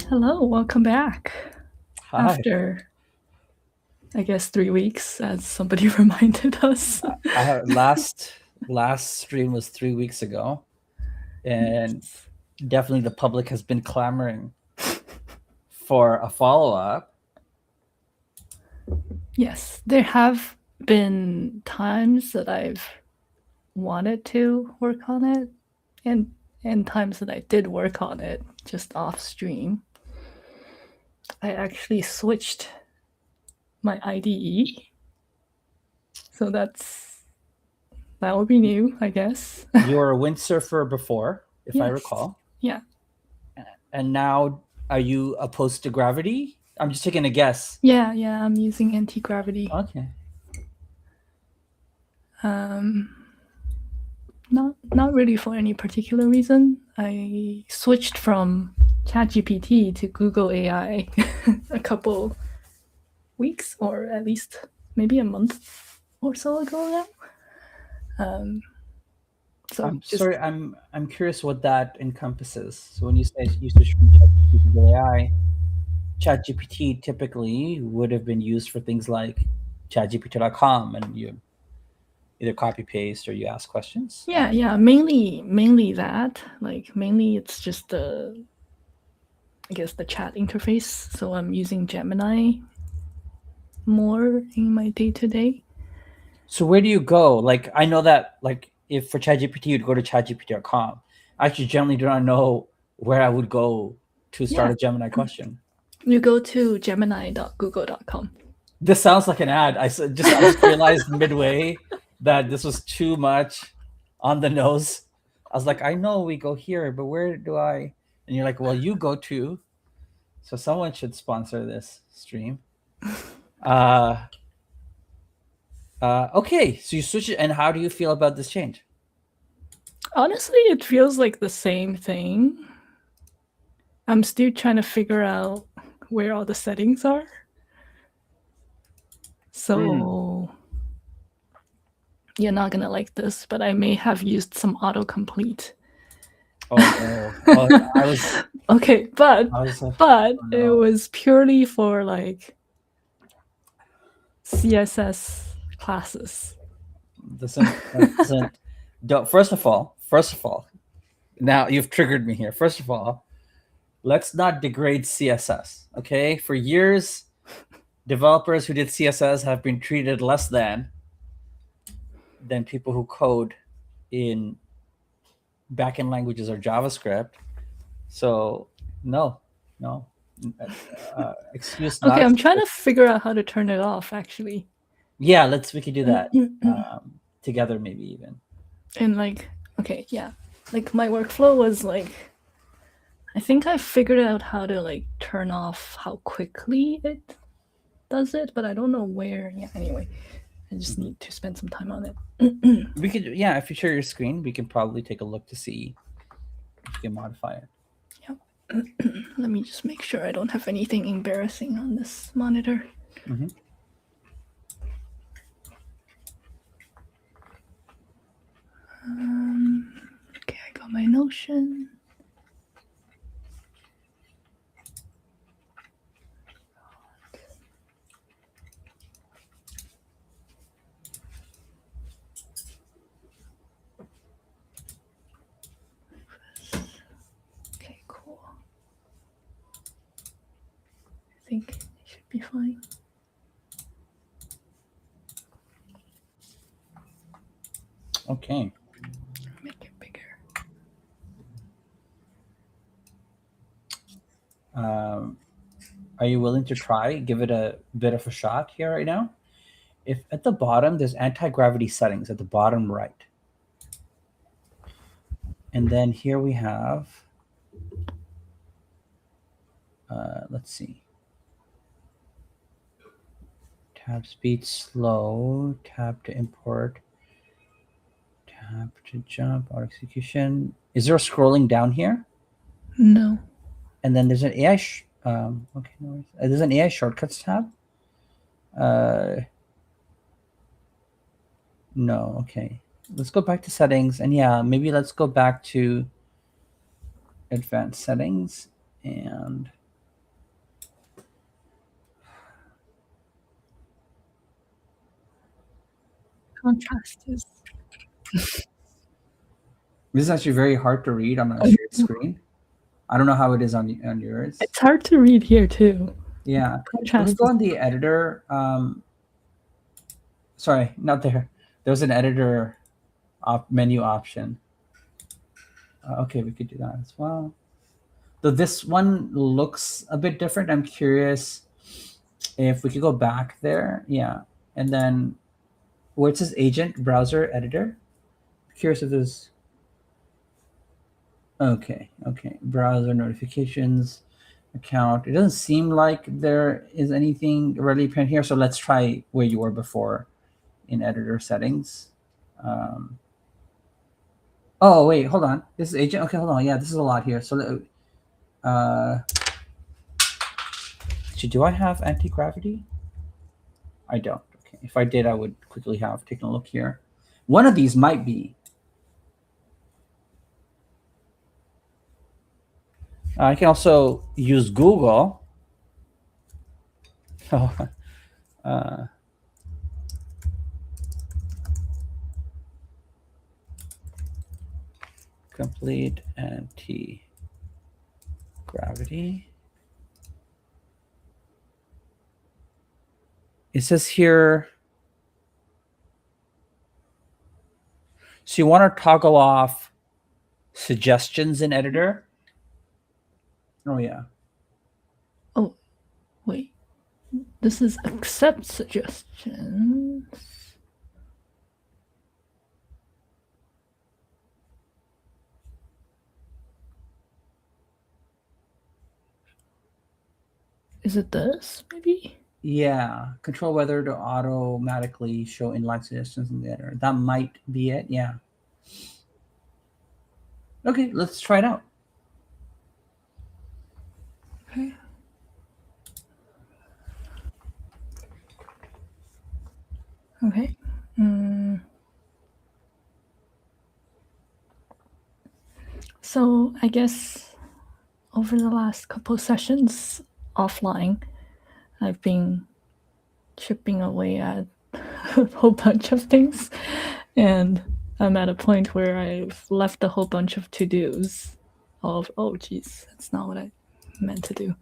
Hello, welcome back. Hi. After, I guess, 3 weeks, as somebody reminded us. Last stream was 3 weeks ago, and definitely the public has been clamoring for a follow-up. Yes, there have been times that I've wanted to work on it, and times that I did work on it just off stream. I actually switched my IDE, so that would be new, I guess. You were a windsurfer before, if I Yes. recall, Yeah. and now are you opposed to gravity? I'm just taking a guess. Yeah, I'm using anti-gravity. Okay. Not really for any particular reason. I switched from ChatGPT to Google AI a couple weeks, or at least maybe a month or so ago now. So I'm just sorry. I'm curious what that encompasses. So when you say you switch from ChatGPT to AI, ChatGPT typically would have been used for things like ChatGPT.com, and you either copy paste or you ask questions. yeah, mainly that. Like mainly it's just the, I guess, the chat interface. So I'm using Gemini more in my day to day. So where do you go? Like I know that like if for ChatGPT you'd go to ChatGPT.com. I actually generally do not know where I would go to start Yeah. a Gemini question. You go to gemini.google.com. This sounds like an ad. I just realized midway that this was too much on the nose. I was like, I know we go here, but where do I? And you're like, well, you go to. So someone should sponsor this stream. Okay, so you switch it, and how do you feel about this change? Honestly, it feels like the same thing. I'm still trying to figure out where all the settings are. So you're not gonna like this, but I may have used some autocomplete. Oh no! I was. Okay, but it No. was purely for like CSS classes. Doesn't. Don't. First of all, now you've triggered me here. First of all, let's not degrade CSS. Okay, for years, developers who did CSS have been treated less than people who code in backend languages or JavaScript. So no, excuse not. Okay, I'm trying to figure out how to turn it off actually. Yeah, we could do that together, maybe even. And like, okay, yeah. Like my workflow was like, I think I figured out how to like turn off how quickly it does it, but I don't know where. Yeah, anyway, I just need to spend some time on it. We could, yeah, if you share your screen, we can probably take a look to see if you can modify it. Yep. Let me just make sure I don't have anything embarrassing on this monitor. Mm-hmm. Okay, I got my Notion. Okay, cool. I think it should be fine. Okay. Make it bigger. Are you willing to try? Give it a bit of a shot here right now. If at the bottom there's anti-gravity settings at the bottom right, and then here we have. Let's see. Tab speed slow. Tab to import. Tab to jump. Auto execution. Is there a scrolling down here? No. And then there's an AI. Okay, no worries. There's an AI shortcuts tab. No, okay. Let's go back to settings, and yeah, maybe let's go back to advanced settings, and Contrast is. This is actually very hard to read on a shared screen. I don't know how it is on yours. It's hard to read here too. Yeah. If we Contrast go is. on the editor, sorry, not there. There's an editor menu option. Okay, we could do that as well. Though this one looks a bit different. I'm curious if we could go back there. Yeah. And then where it says agent browser editor. Curious if there's okay. Browser notifications account. It doesn't seem like there is anything really apparent here. So let's try where you were before in editor settings. Oh wait, hold on. This is agent. Okay, hold on. Yeah, this is a lot here. So actually, do I have anti-gravity? I don't. Okay. If I did, I would quickly have taken a look here. One of these might be. I can also use Google. Oh, complete anti-gravity. It says here, so you want to toggle off suggestions in editor. Oh yeah. Oh, wait. This is accept suggestions. Is it this, maybe? Yeah. Control whether to automatically show inline suggestions in the editor. That might be it. Yeah. Okay, let's try it out. Okay. Okay. So I guess over the last couple sessions offline, I've been chipping away at a whole bunch of things, and I'm at a point where I've left a whole bunch of to-dos. Oh geez, that's not what I meant to do.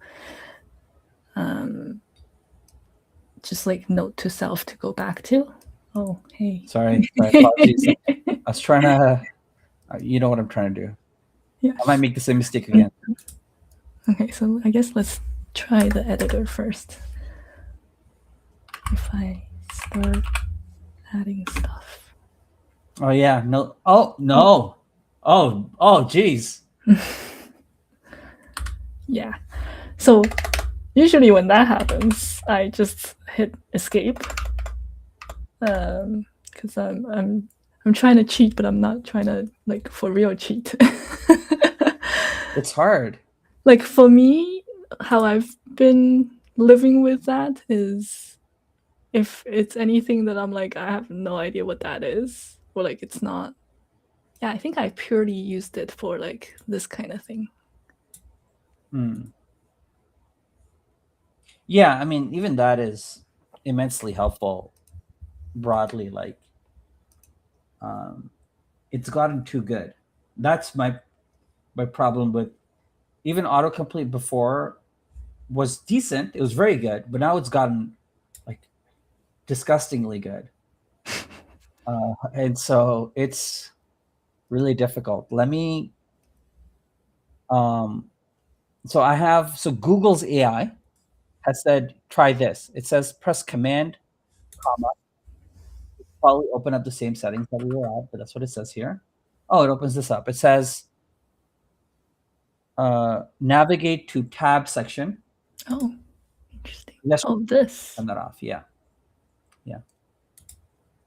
Just like note to self to go back to. Oh, hey. Sorry, apologies. I was trying to, you know what I'm trying to do. Yes. I might make the same mistake again. Okay, so I guess let's try the editor first. If I start adding stuff. Oh yeah, no. Oh no. Oh geez. Yeah. So usually when that happens, I just hit escape. Because I'm trying to cheat, but I'm not trying to like for real cheat. It's hard. Like for me, how I've been living with that is if it's anything that I'm like, I have no idea what that is, or like it's not. Yeah, I think I purely used it for like this kind of thing. Yeah, I mean, even that is immensely helpful broadly. Like, it's gotten too good. That's my problem with even autocomplete before was decent. It was very good, but now it's gotten like disgustingly good. And so it's really difficult. Let me so I have Google's AI has said try this. It says press command comma. Probably open up the same settings that we were at, but that's what it says here. Oh, it opens this up. It says navigate to tab section. Oh, interesting. Let's this. turn that off. Yeah.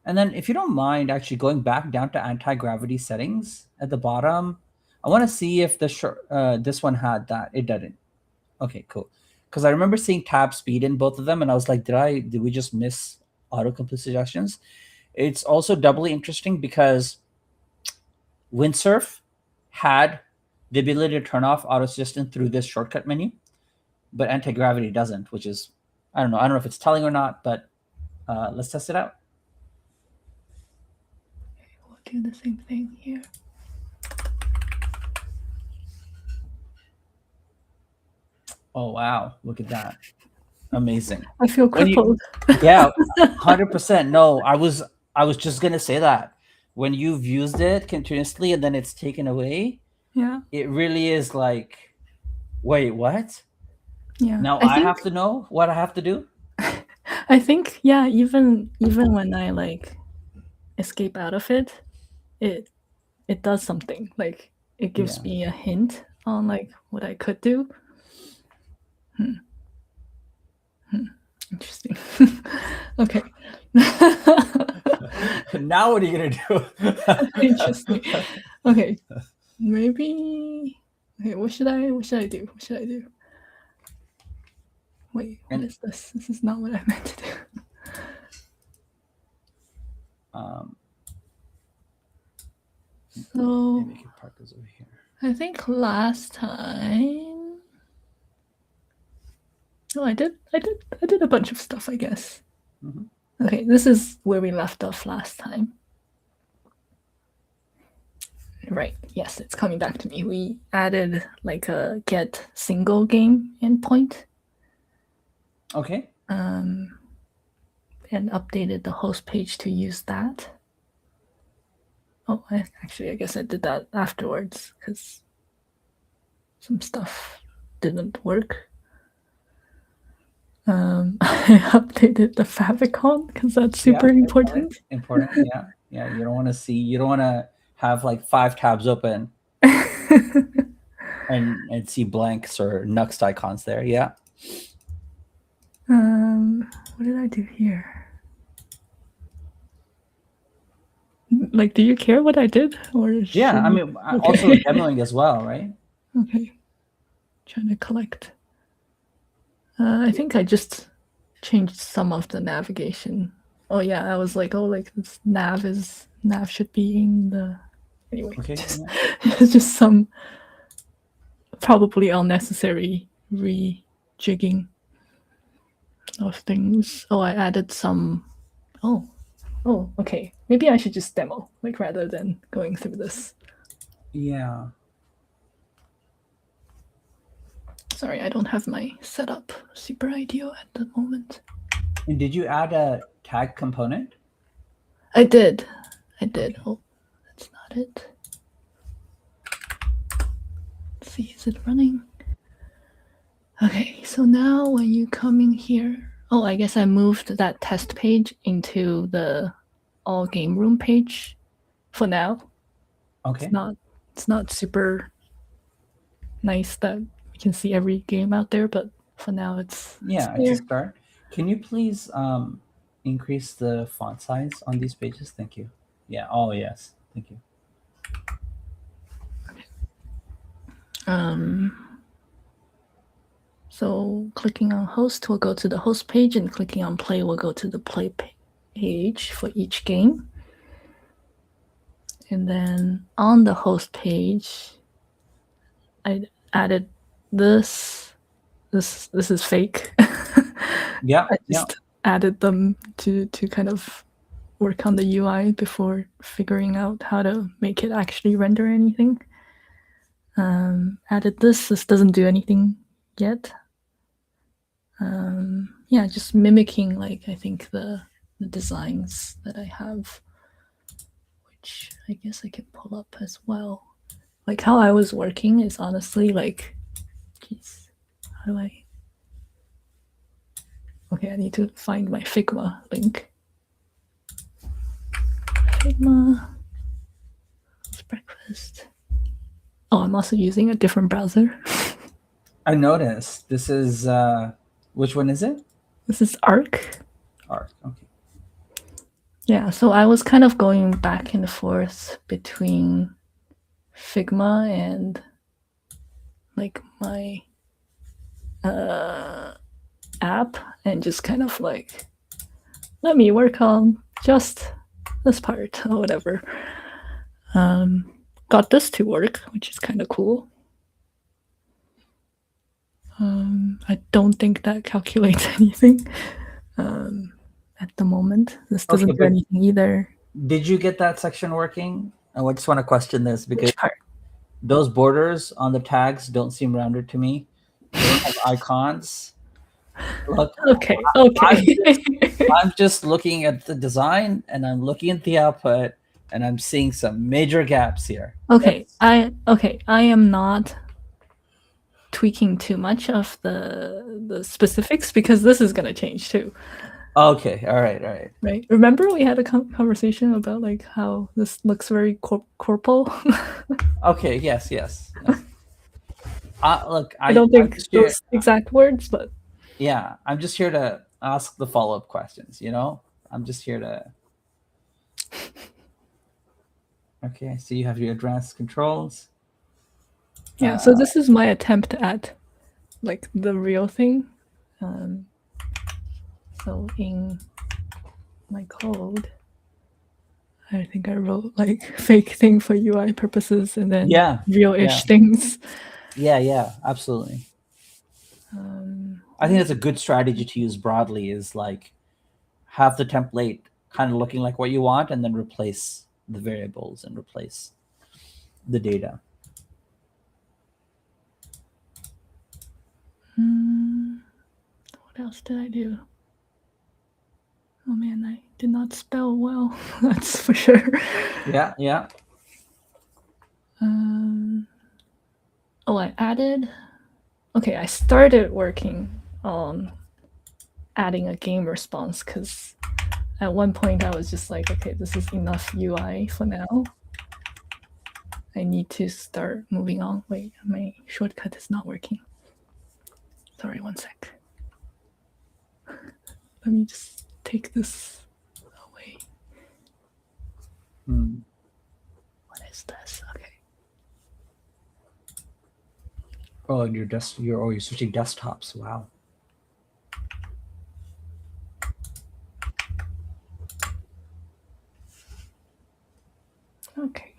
And then if you don't mind actually going back down to anti-gravity settings at the bottom, I want to see if this one had that. It didn't. Okay, cool. Because I remember seeing tab speed in both of them, and I was like, did we just miss autocomplete suggestions? It's also doubly interesting because Windsurf had the ability to turn off auto suggestion through this shortcut menu, but anti-gravity doesn't, which is I don't know if it's telling or not, but let's test it out. do the same thing here. Oh wow, look at that. Amazing. I feel When you crippled. Yeah, 100%. No, I was just gonna say that. When you've used it continuously and then it's taken away, Yeah. it really is like, wait, what? Yeah. Now I I think have to know what I have to do? I think yeah, even when I like escape out of it, it it does something. Like it gives Yeah. me a hint on like what I could do. Interesting. Okay. Now what are you gonna do? Interesting. Okay. Maybe okay, what should I do? What should I do? Wait, what And is this? This is not what I meant to do. um, So maybe I can park this over here. I think last time oh I did a bunch of stuff, I guess. Mhm. Okay, this is where we left off last time. Right, yes, it's coming back to me. We added like a get single game endpoint Okay. and updated the host page to use that. Oh, I guess I did that afterwards because some stuff didn't work. I updated the favicon because that's super important. Important. Yeah. Yeah. You don't want to see. You don't want to have like 5 tabs open and see blanks or Nuxt icons there. Yeah. What did I do here? Like, do you care what I did, or Yeah. I mean, also demoing as well, right? Okay, trying to collect. I think I just changed some of the navigation. Oh yeah, I was like, oh, like this nav should be in the anyway. Okay. Just some probably unnecessary rejigging of things. Oh, I added some. Oh, okay. Maybe I should just demo, like rather than going through this. Yeah. Sorry, I don't have my setup super ideal at the moment. And did you add a tag component? I did. Okay. Oh, that's not it. Let's see, is it running? Okay, so now when you come in here, oh, I guess I moved that test page into the all game room page for now. Okay. It's not super nice that we can see every game out there, but for now it's To start, can you please increase the font size on these pages? Thank you. Yeah. Oh yes. Thank you. So clicking on host will go to the host page, and clicking on play will go to the play page for each game. And then on the host page, I added this. This is fake. Yeah. I just added them to kind of work on the UI before figuring out how to make it actually render anything. Added this. This doesn't do anything yet. Just mimicking like I think the designs that I have, which I guess I can pull up as well. Like how I was working is honestly like, geez, how do I? Okay, I need to find my Figma link. Figma. It's breakfast. Oh, I'm also using a different browser. I noticed. This is which one is it? This is Arc. Arc. Okay. Yeah, so I was kind of going back and forth between Figma and like my app, and just kind of like, let me work on just this part or whatever. Got this to work, which is kind of cool. I don't think that calculates anything at the moment. This doesn't do anything either. Did you get that section working? I just want to question this because Which part? those borders on the tags don't seem rounded to me. They don't have icons. Look, Okay. Okay. I'm just looking at the design and I'm looking at the output and I'm seeing some major gaps here. Okay. I am not tweaking too much of the specifics because this is gonna change too. Okay, all right. Right. Remember we had a conversation about like how this looks very corporal. Okay, yes. Look, I don't I'm think just here, those exact words, but yeah, I'm just here to ask the follow-up questions, you know? I'm just here to. Okay, so you have your advanced controls. yeah. So this is my attempt at like the real thing. So in my code, I think I wrote like fake thing for UI purposes and then real-ish things. Yeah, absolutely. I think that's a good strategy to use broadly is like have the template kind of looking like what you want and then replace the variables and replace the data. What else did I do? Oh man, I did not spell well. That's for sure. Yeah. I added. Okay, I started working on adding a game response because at one point I was just like, okay, this is enough UI for now. I need to start moving on. Wait, my shortcut is not working. Sorry, one sec. Let me just take this away. What is this? Okay. Oh, and you're switching desktops. Wow. Okay.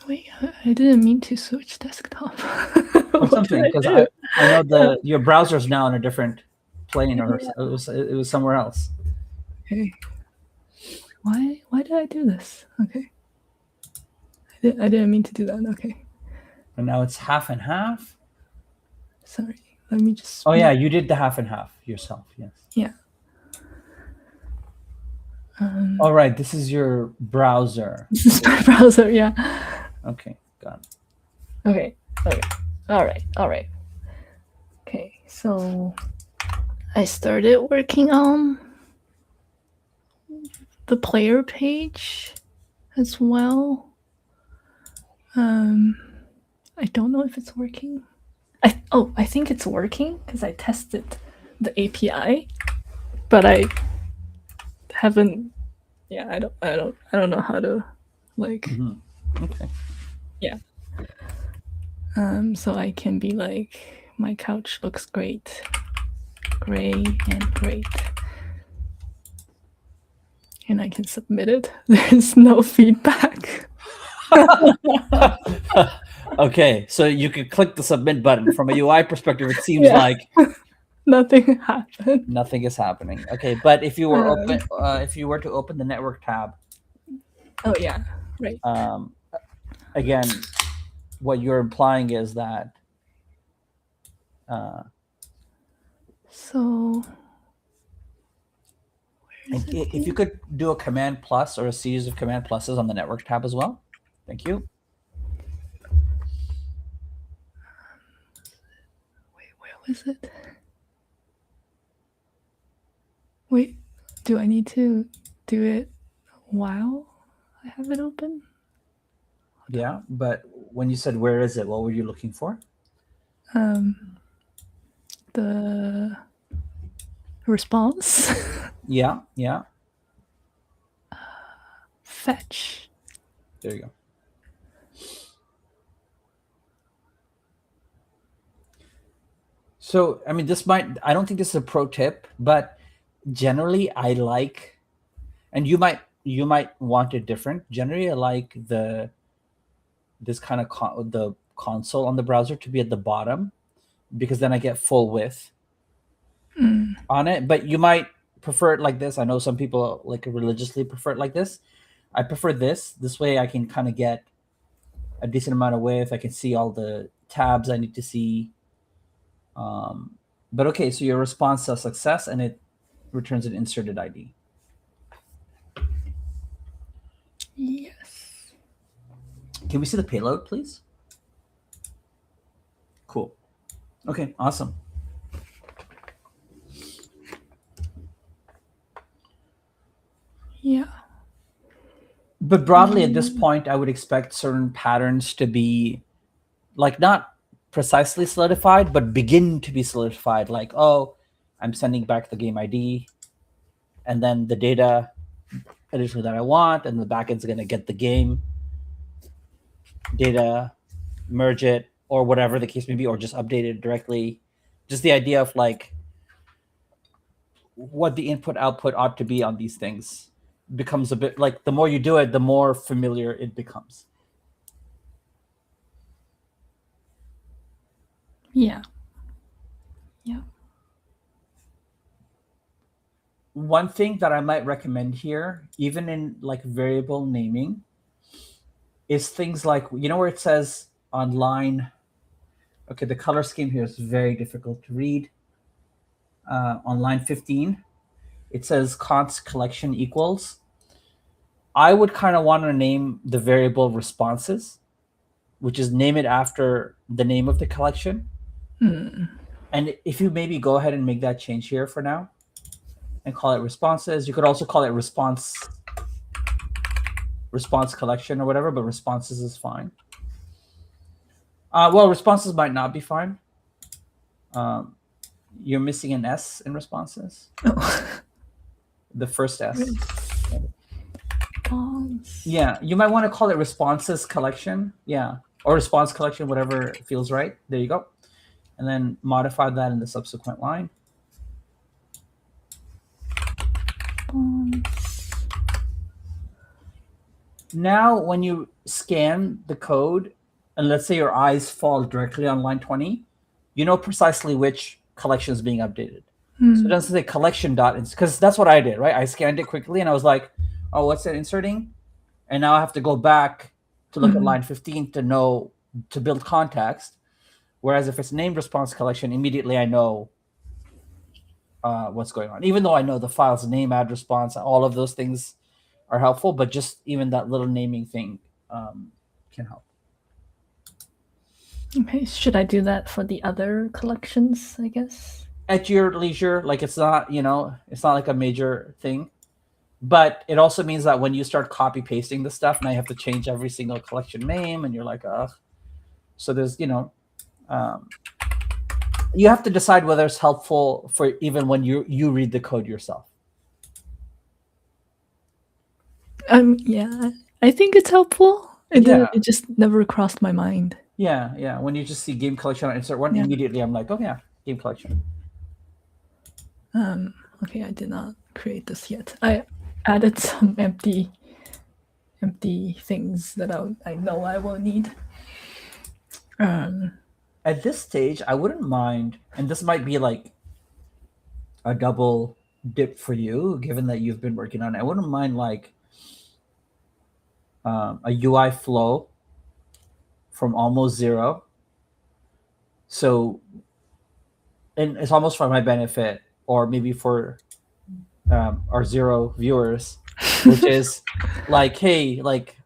Wait, I didn't mean to switch desktop. Or something, because I know your browser's now in a different plane, or it was somewhere else. Okay. Why did I do this? Okay. I didn't mean to do that. Okay. And now it's half and half. Sorry. Let me just. Oh yeah, you did the half and half yourself. Yes. Yeah. All right. This is your browser. This is my browser. Yeah. Okay. Got it. Okay. All right. Okay. So I started working on the player page as well. I don't know if it's working. I think it's working because I tested the API, but I haven't. Yeah, I don't know how to like. Okay. Yeah. So I can be like, my couch looks great, gray and great, and I can submit it. There's no feedback. Okay, so you could click the submit button. From a UI perspective, it seems like nothing happened. Nothing is happening. Okay, but if you were to open the network tab. Oh yeah, right. Again, what you're implying is that. So. If you could do a command plus or a series of command pluses on the network tab as well. Thank you. Wait, where was it? Wait, do I need to do it while I have it open? Yeah, but when you said where is it, what were you looking for? The response. Yeah. Fetch. There you go. So, I mean, I don't think this is a pro tip, but generally I like, and you might want it different. Generally, I like this kind of the console on the browser to be at the bottom, because then I get full width on it. But you might prefer it like this. I know some people like religiously prefer it like this. I prefer this. This way I can kind of get a decent amount of width. I can see all the tabs I need to see. But okay, so your response says success and it returns an inserted ID. Yes. Can we see the payload, please? Cool. Okay, awesome. Yeah. But broadly, at this point, I would expect certain patterns to be like not precisely solidified, but begin to be solidified. Like, oh, I'm sending back the game ID, and then the data additionally that I want, and the backend's going to get the game data, merge it, or whatever the case may be, or just update it directly. Just the idea of like what the input output ought to be on these things becomes a bit like the more you do it, the more familiar it becomes. Yeah. Yeah. One thing that I might recommend here, even in like variable naming, is things like, you know, where it says on line, okay, the color scheme here is very difficult to read. On line 15, it says const collection equals. I would kind of want to name the variable responses, which is name it after the name of the collection. And if you maybe go ahead and make that change here for now and call it responses, you could also call it response collection or whatever, but responses is fine. Well, responses might not be fine. You're missing an S in responses. Oh. The first S. Response. Yeah, you might want to call it responses collection. Yeah, or response collection, whatever feels right. There you go. And then modify that in the subsequent line. Now, when you scan the code, and let's say your eyes fall directly on line 20, you know precisely which collection is being updated. So it doesn't say collection dot, because that's what I did, right? I scanned it quickly and I was like, oh, what's it inserting? And now I have to go back to look at line 15 to know, to build context. Whereas if it's named response collection, immediately I know what's going on. Even though I know the file's name, add response, all of those things are helpful, but just even that little naming thing can help. Okay, should I do that for the other collections, I guess? At your leisure, like it's not, you know, it's not like a major thing. But it also means that when you start copy pasting the stuff, now you have to change every single collection name, and you're like, ugh. So there's, you know, you have to decide whether it's helpful for even when you read the code yourself. Yeah, I think it's helpful. It just never crossed my mind. Yeah. When you just see game collection on insert one, immediately I'm like, oh yeah, game collection. Okay, I did not create this yet. I added some empty things that I know I will need. At this stage, I wouldn't mind, and this might be like a double dip for you, given that you've been working on it. I wouldn't mind like a UI flow from almost zero. So, and it's almost for my benefit, or maybe for our zero viewers, which is like, hey, like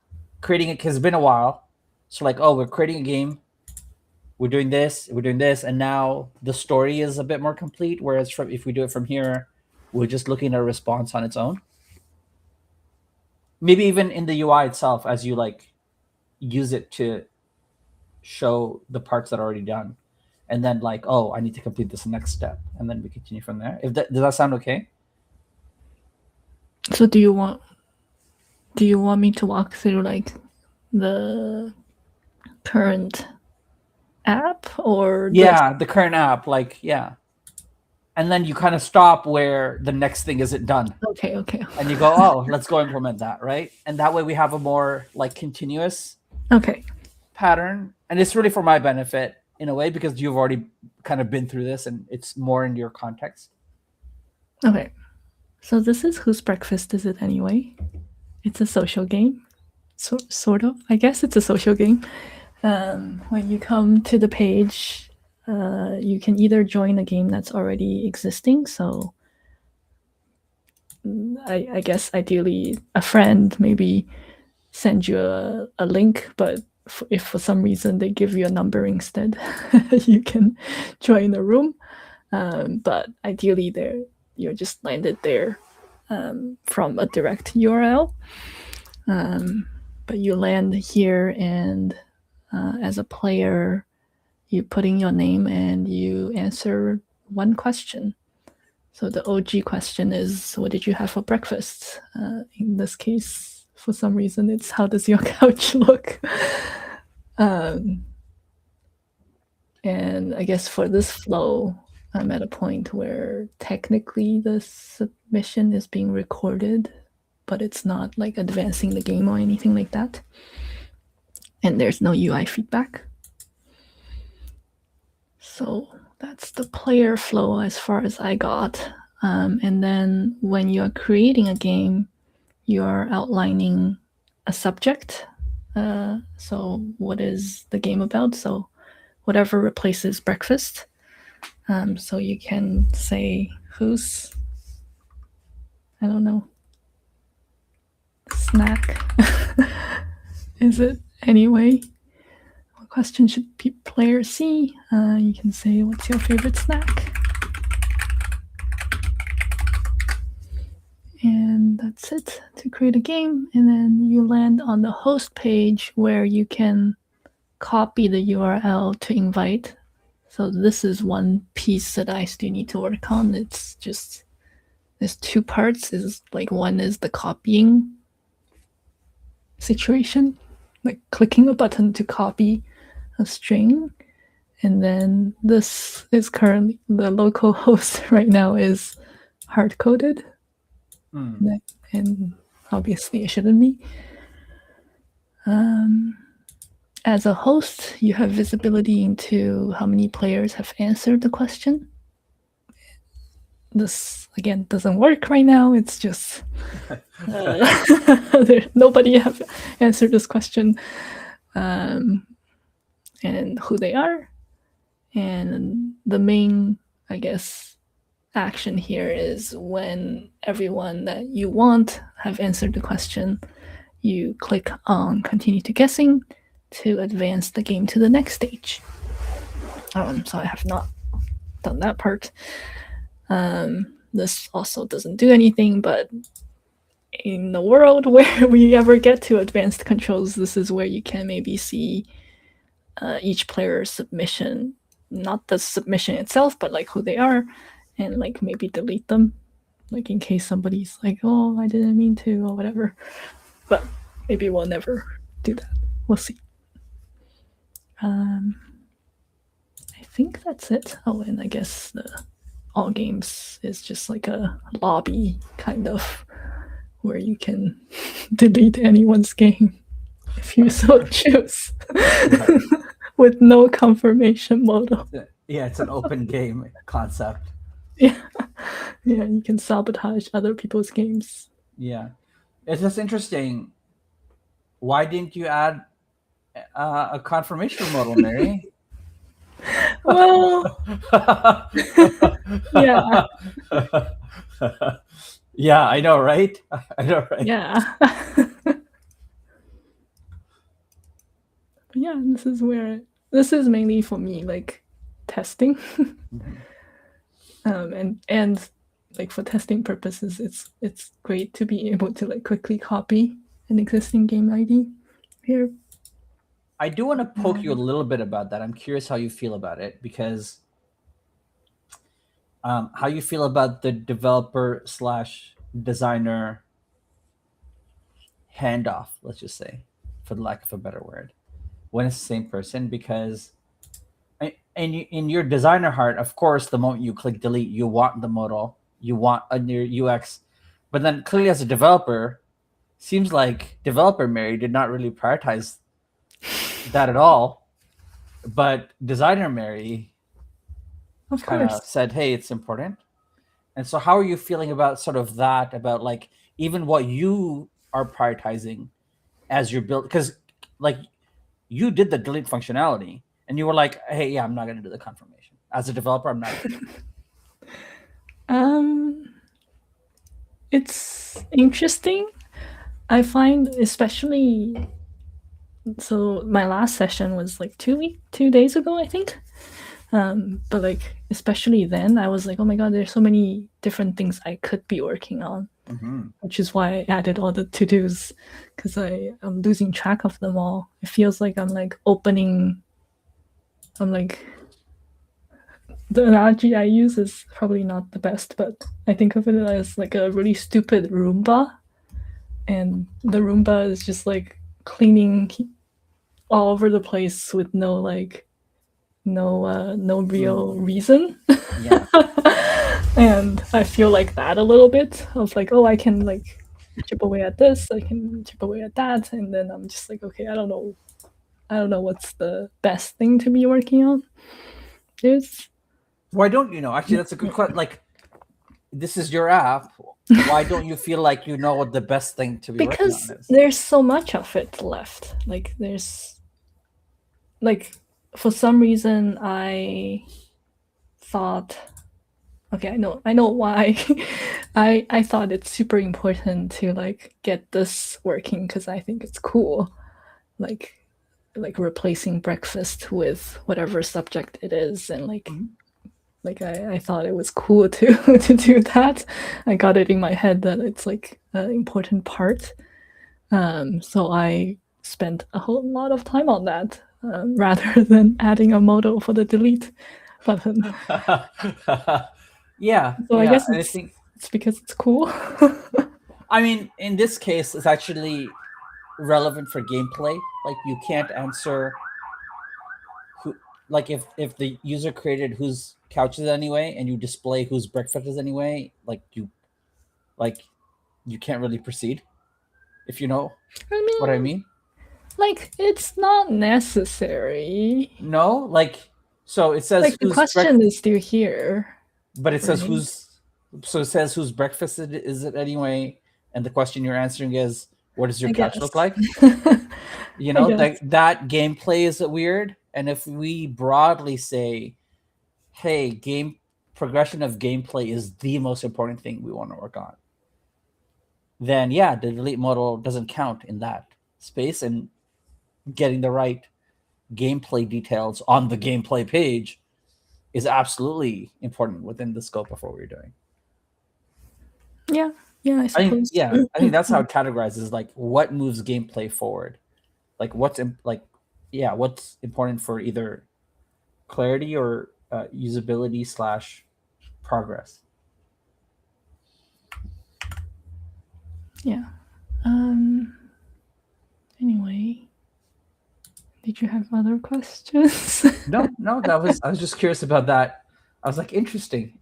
creating it has been a while. So like, oh, we're creating a game. We're doing this, and now the story is a bit more complete. Whereas if we do it from here, we're just looking at a response on its own. Maybe even in the UI itself, as you like use it to show the parts that are already done, and then like, oh, I need to complete this next step, and then we continue from there. Does that sound okay? So do you want me to walk through like the current app or the current app, like and then you kind of stop where the next thing isn't done. Okay. And you go, oh, let's go implement that, right? And that way we have a more like continuous pattern, and it's really for my benefit in a way because you've already kind of been through this and it's more in your context. Okay. So this is Whose Breakfast Is It Anyway? It's a social game. Sort of. I guess it's a social game. When you come to the page, you can either join a game that's already existing. So I guess ideally a friend maybe send you a link, but if for some reason they give you a number instead, you can join the room. But ideally, you're just landed there from a direct URL. But you land here, and as a player, you put in your name and you answer one question. So the OG question is, what did you have for breakfast? In this case, for some reason, it's how does your couch look? And I guess for this flow, I'm at a point where technically the submission is being recorded, but it's not like advancing the game or anything like that. And there's no UI feedback. So that's the player flow as far as I got. And then when you're creating a game, you're outlining a subject. So what is the game about? So whatever replaces breakfast. So you can say whose, I don't know, snack is it anyway? What question should players see? You can say, what's your favorite snack? And that's it to create a game. And then you land on the host page where you can copy the URL to invite. So this is one piece that I still need to work on. It's just, there's two parts. Is like one is the copying situation, like clicking a button to copy a string. And then this is currently, the local host right now is hard-coded. And obviously it shouldn't be. As a host, you have visibility into how many players have answered the question. This, again, doesn't work right now. It's just nobody have answered this question, and who they are. And the main, I guess, action here is when everyone that you want have answered the question, you click on continue to guessing to advance the game to the next stage. So I have not done that part. This also doesn't do anything, but in the world where we ever get to advanced controls, this is where you can maybe see each player's submission, not the submission itself, but like who they are, and like maybe delete them, like in case somebody's like, oh, I didn't mean to, or whatever. But maybe we'll never do that. We'll see. I think that's it. Oh, and I guess the all games is just like a lobby kind of where you can delete anyone's game if you so choose. Right. With no confirmation model. Yeah, it's an open game concept. Yeah, you can sabotage other people's games. Yeah, it's just interesting. Why didn't you add a confirmation model, Mary? Well, yeah. Yeah, I know, right? Yeah. Yeah, this is mainly for me, like testing. And like for testing purposes, it's great to be able to like quickly copy an existing game ID here. I do want to poke you a little bit about that. I'm curious how you feel about it, because how you feel about the developer/designer handoff, let's just say, for the lack of a better word, when it's the same person. Because in your designer heart, of course, the moment you click delete, you want the modal, you want a new UX. But then clearly as a developer, seems like developer Mary did not really prioritize that at all. But designer Mary kind of said, hey, it's important. And so how are you feeling about sort of that, about like even what you are prioritizing as your build? Because like you did the delete functionality and you were like, hey, yeah, I'm not going to do the confirmation. As a developer, I'm not going to do it. Um, it's interesting. I find, especially, so my last session was like 2 days ago, I think. But like especially then, I was like, oh my god, there's so many different things I could be working on, which is why I added all the to dos, because I'm losing track of them all. It feels like I'm like opening. I'm like, the analogy I use is probably not the best, but I think of it as like a really stupid Roomba, and the Roomba is just like cleaning all over the place with no real reason. Yeah. And I feel like that a little bit of like, oh, I can like chip away at this, I can chip away at that, and then I'm just like, okay, I don't know what's the best thing to be working on is. Why don't you know? Actually, that's a good question. Like, this is your app. Why don't you feel like you know what the best thing to be working Because on is? there's so much of it left. Like there's like, for some reason I thought, okay, I know why. I thought it's super important to like get this working because I think it's cool. Like replacing breakfast with whatever subject it is, and like I thought it was cool to to do that. I got it in my head that it's like an important part. So I spent a whole lot of time on that, rather than adding a modal for the delete button. Yeah, So I yeah. guess And I think, it's because it's cool. I mean, in this case, it's actually relevant for gameplay. Like, you can't answer who, like if the user created whose couch is anyway, and you display whose breakfast is anyway, like you can't really proceed. If you know I what I mean, mean. like it's not necessary. No, like, so it says Like the whose question breakfast, is still here, but it says right? whose. So it says whose breakfast is it anyway, and the question you're answering is, what does your I couch look guess. like? You I know, guess. that gameplay is weird. And if we broadly say, hey, game progression of gameplay is the most important thing we want to work on, then yeah, the delete modal doesn't count in that space, and getting the right gameplay details on the gameplay page is absolutely important within the scope of what we're doing. Yeah, yeah, I suppose. I think that's how it categorizes, like what moves gameplay forward, like what's important for either clarity or usability slash progress. Yeah. Anyway, did you have other questions? No, no, I was just curious about that. I was like, interesting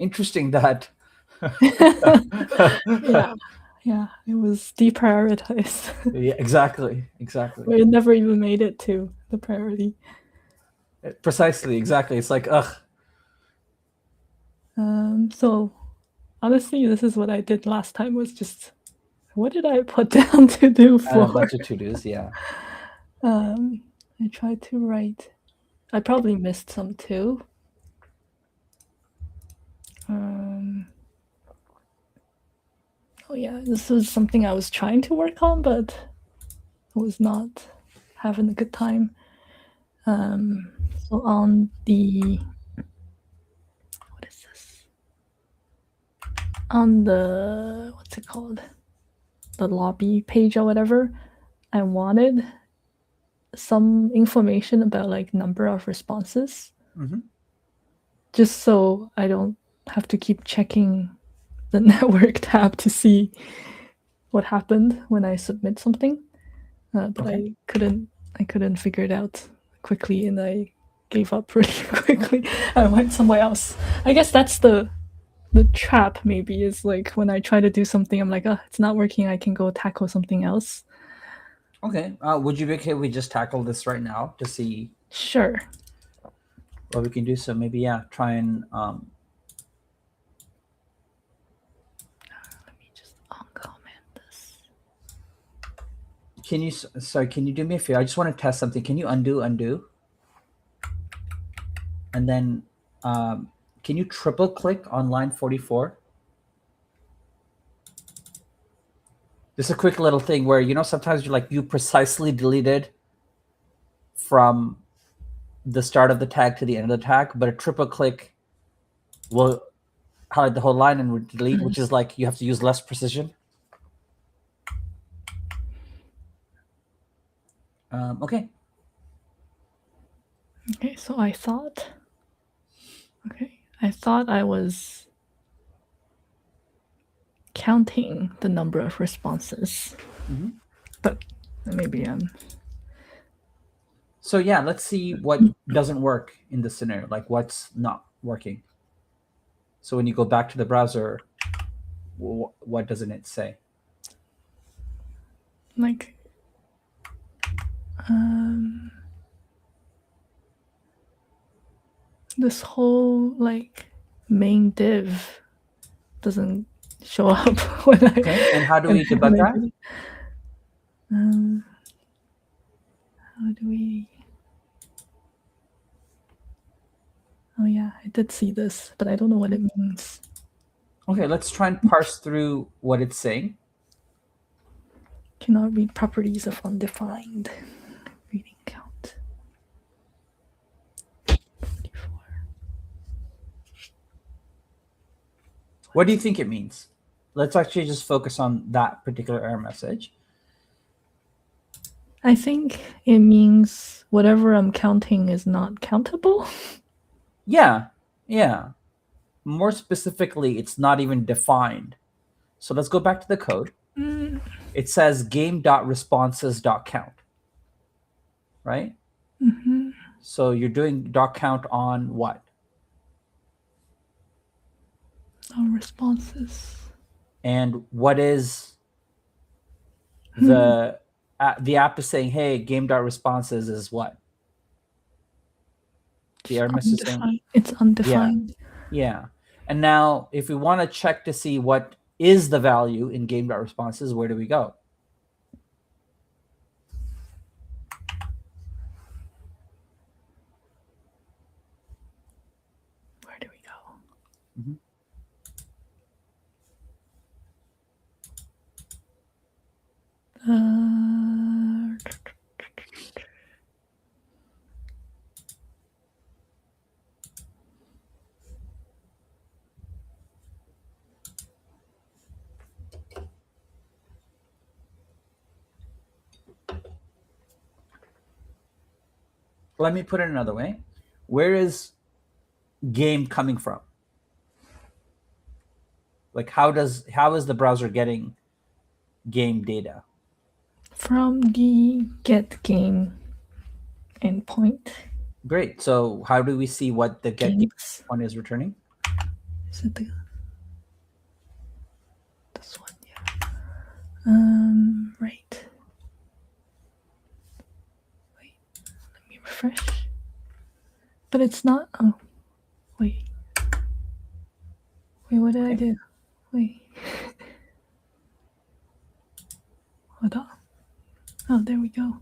that. Yeah, yeah, it was deprioritized. Yeah, exactly. It never even made it to the priority. Precisely, exactly. It's like, ugh. So honestly, this is what I did last time, was just, what did I put down to do And a for? bunch of to-dos, yeah. I tried to write. I probably missed some too. Oh yeah, this was something I was trying to work on, but I was not having a good time. So on the, what is this? On the, what's it called? The lobby page or whatever, I wanted some information about like number of responses, just so I don't have to keep checking the network tab to see what happened when I submit something. But Okay. I couldn't figure it out quickly, and I gave up pretty quickly. I went somewhere else. I guess that's the trap. Maybe is like when I try to do something, I'm like, oh, it's not working. I can go tackle something else. Okay. Would you be okay if we just tackle this right now to see Sure. what we can do? So maybe, yeah, try and Can you sorry? Can you do me a favor? I just want to test something. Can you undo, and then can you triple click on line 44? This is a quick little thing where sometimes you precisely deleted from the start of the tag to the end of the tag, but a triple click will highlight the whole line and would delete, which is like you have to use less precision. Okay. Okay, so I thought I was counting the number of responses. But maybe I'm So yeah, let's see what doesn't work in this scenario, like what's not working. So when you go back to the browser, what doesn't it say? like this whole like main div doesn't show up when I Okay, and how do we debug that? How do we? Oh yeah, I did see this, but I don't know what it means. Okay, let's try and parse through what it's saying. Cannot read properties of undefined. Reading count. 44. What do you think it means? Let's actually just focus on that particular error message. I think it means whatever I'm counting is not countable. Yeah. More specifically, it's not even defined. So let's go back to the code. It says game.responses.count, right? So you're doing .count on what? No responses. And what is the app is saying, hey, game.responses is what? The error message is saying it's undefined. Yeah. And now if we want to check to see what is the value in game.responses, where do we go? Where do we go? Let me put it another way. Where is game coming from? Like how is the browser getting game data? From the get game endpoint. Great. So how do we see what the get game one is returning? Is it this one? Yeah. Right. Wait. Let me refresh. But it's not. Oh, wait. Wait, what did I do? Wait. Hold on. Oh, there we go.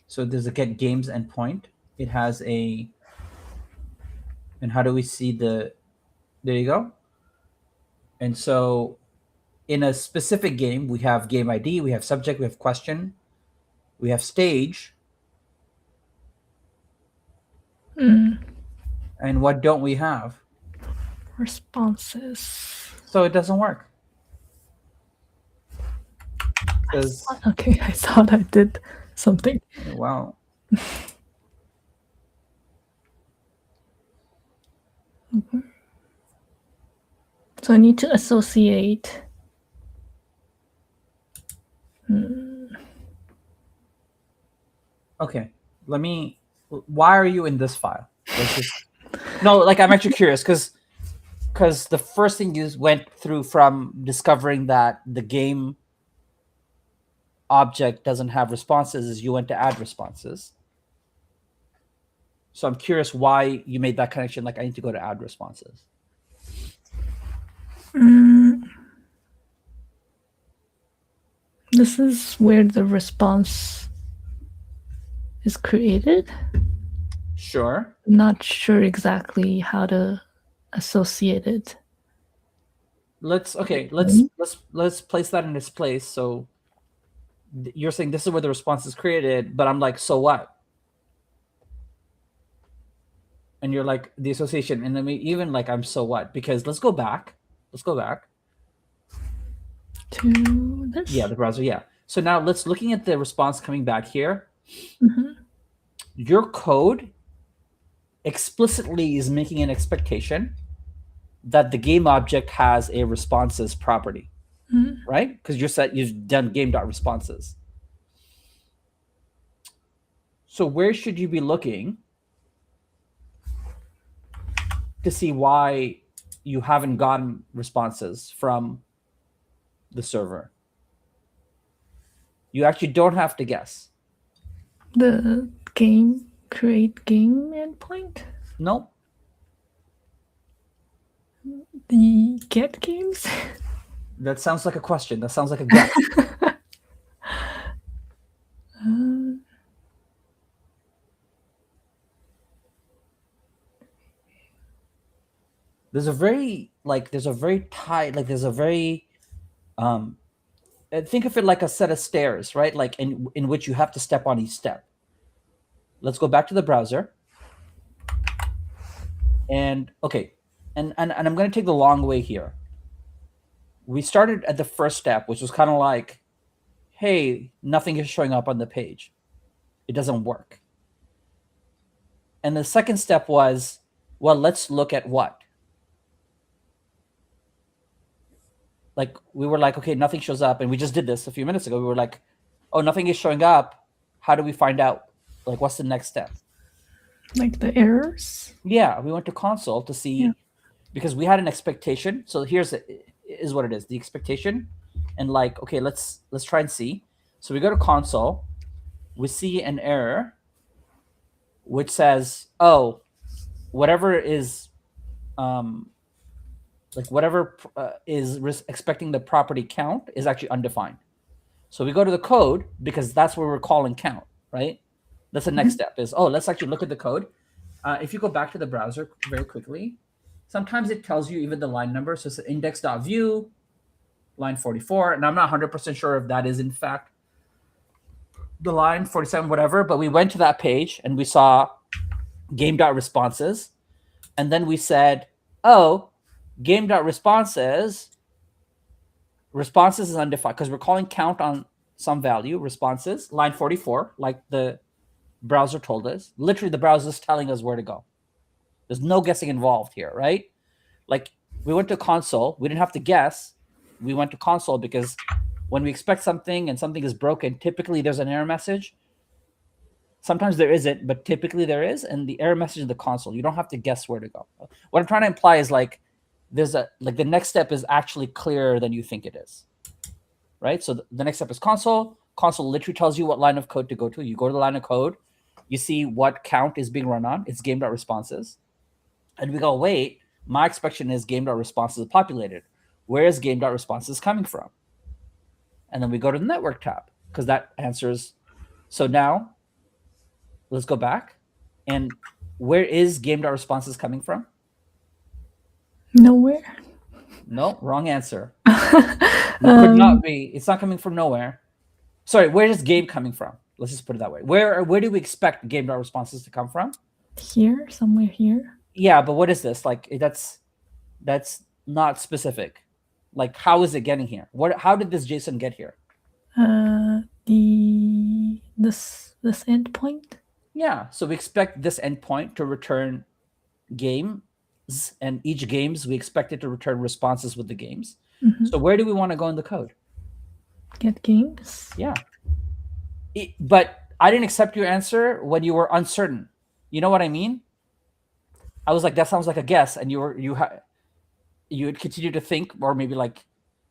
So there's a get games endpoint. It has a, and how do we see the, there you go. And so in a specific game, we have game ID, we have subject, we have question, we have stage. And what don't we have? Responses. So it doesn't work. Okay, I thought I did something. Wow. So I need to associate. Okay, why are you in this file? No, like I'm actually curious because the first thing you went through from discovering that the game object doesn't have responses is you went to add responses. So I'm curious why you made that connection. Like I need to go to add responses. This is where the response is created. Sure. I'm not sure exactly how to associate it. Let's Hmm? let's place that in its place. So you're saying this is where the response is created, but I'm like, so what? And you're like the association, and then even like I'm so what? Because let's go back. Let's go back. To Yeah, this. the browser. Yeah. So now let's looking at the response coming back here. Hmm. Your code explicitly is making an expectation that the game object has a responses property, Hmm. right? Because you've done game.responses. So where should you be looking to see why you haven't gotten responses from the server? You actually don't have to guess. The game create game endpoint. Nope. The get games. That sounds like a question. That sounds like a guess. uh, there's a very tight like there's a very um think of it like a set of stairs, right? Like in which you have to step on each step. Let's go back to the browser. And okay, and I'm going to take the long way here. We started at the first step, which was kind of like, hey, nothing is showing up on the page. It doesn't work. And the second step was, well, let's look at what. Like we were like, okay, nothing shows up, and we just did this a few minutes ago. We were like, oh, nothing is showing up. How do we find out? Like, what's the next step? like the errors. Yeah, we went to console to see Yeah. because we had an expectation. So is what it is, the expectation, and like, okay, let's try and see. So we go to console, we see an error which says, oh, whatever is like whatever expecting the property count is actually undefined. So we go to the code because that's where we're calling count, right? That's the next step is, oh, let's actually look at the code. If you go back to the browser very quickly, sometimes it tells you even the line number. So it's index.view, line 44. And I'm not 100% sure if that is in fact the line 47, whatever. But we went to that page and we saw game.responses. And then we said, oh, game.responses is undefined because we're calling count on some value, responses, line 44, like the browser told us. Literally, the browser is telling us where to go. There's no guessing involved here, right? Like we went to console, we didn't have to guess. We went to console because when we expect something and something is broken, typically there's an error message. Sometimes there isn't, but typically there is, and the error message in the console. You don't have to guess where to go. What I'm trying to imply is like there's a like the next step is actually clearer than you think it is, right? So the next step is console. Console literally tells you what line of code to go to. You go to the line of code, you see what count is being run on. It's game.responses, and we go, wait, my expectation is game.responses is populated. Where is game.responses coming from? And then we go to the network tab because that answers. So now let's go back. And where is game.responses coming from? Nowhere. No, wrong answer. It could not be. It's not coming from nowhere. Sorry, where is game coming from? Let's just put it that way. Where do we expect game.responses to come from? Here, somewhere here. Yeah, but what is this? Like that's not specific. Like how is it getting here? How did this JSON get here? This endpoint. Yeah, so we expect this endpoint to return games, and each games we expect it to return responses with the games. Mm-hmm. So where do we want to go in the code? Get games. Yeah. But I didn't accept your answer when you were uncertain. You know what I mean? I was like, that sounds like a guess, and you would continue to think, or maybe like,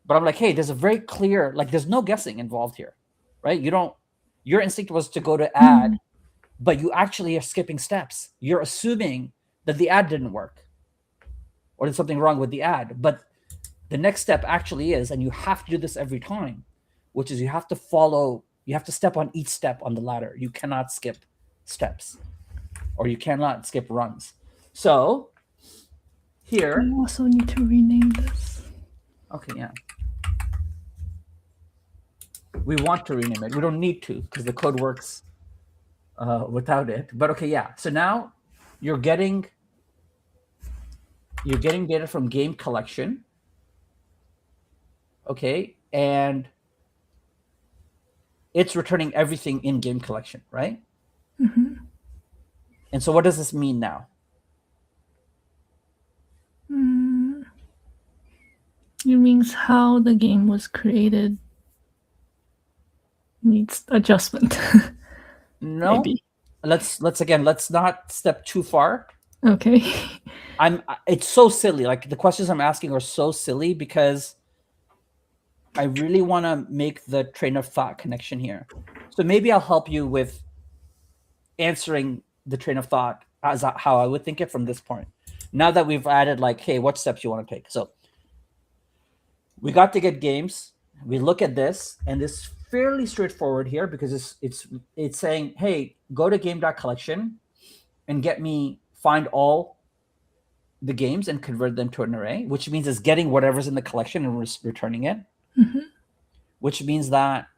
but I'm like, hey, there's a very clear, like, there's no guessing involved here, right? Your instinct was to go to add, but you actually are skipping steps. You're assuming that the ad didn't work, or there's something wrong with the ad, but the next step actually is, and you have to do this every time. which is you have to step on each step on the ladder. You cannot skip steps, or you cannot skip runs. So here, You also need to rename this. okay, yeah. We want to rename it. We don't need to because the code works without it. But okay, yeah. So now you're getting data from game collection. Okay, and it's returning everything in game collection, right? Mm-hmm. And so what does this mean now? It means how the game was created needs adjustment. No. Maybe. Let's not step too far. Okay. It's so silly. Like the questions I'm asking are so silly because I really want to make the train of thought connection here. So maybe I'll help you with answering the train of thought as how I would think it from this point. Now that we've added like, hey, what steps you want to take? So we got to get games. We look at this, and it's fairly straightforward here because it's saying, hey, go to game.collection and find all the games and convert them to an array, which means it's getting whatever's in the collection and returning it. Mm-hmm. Which means that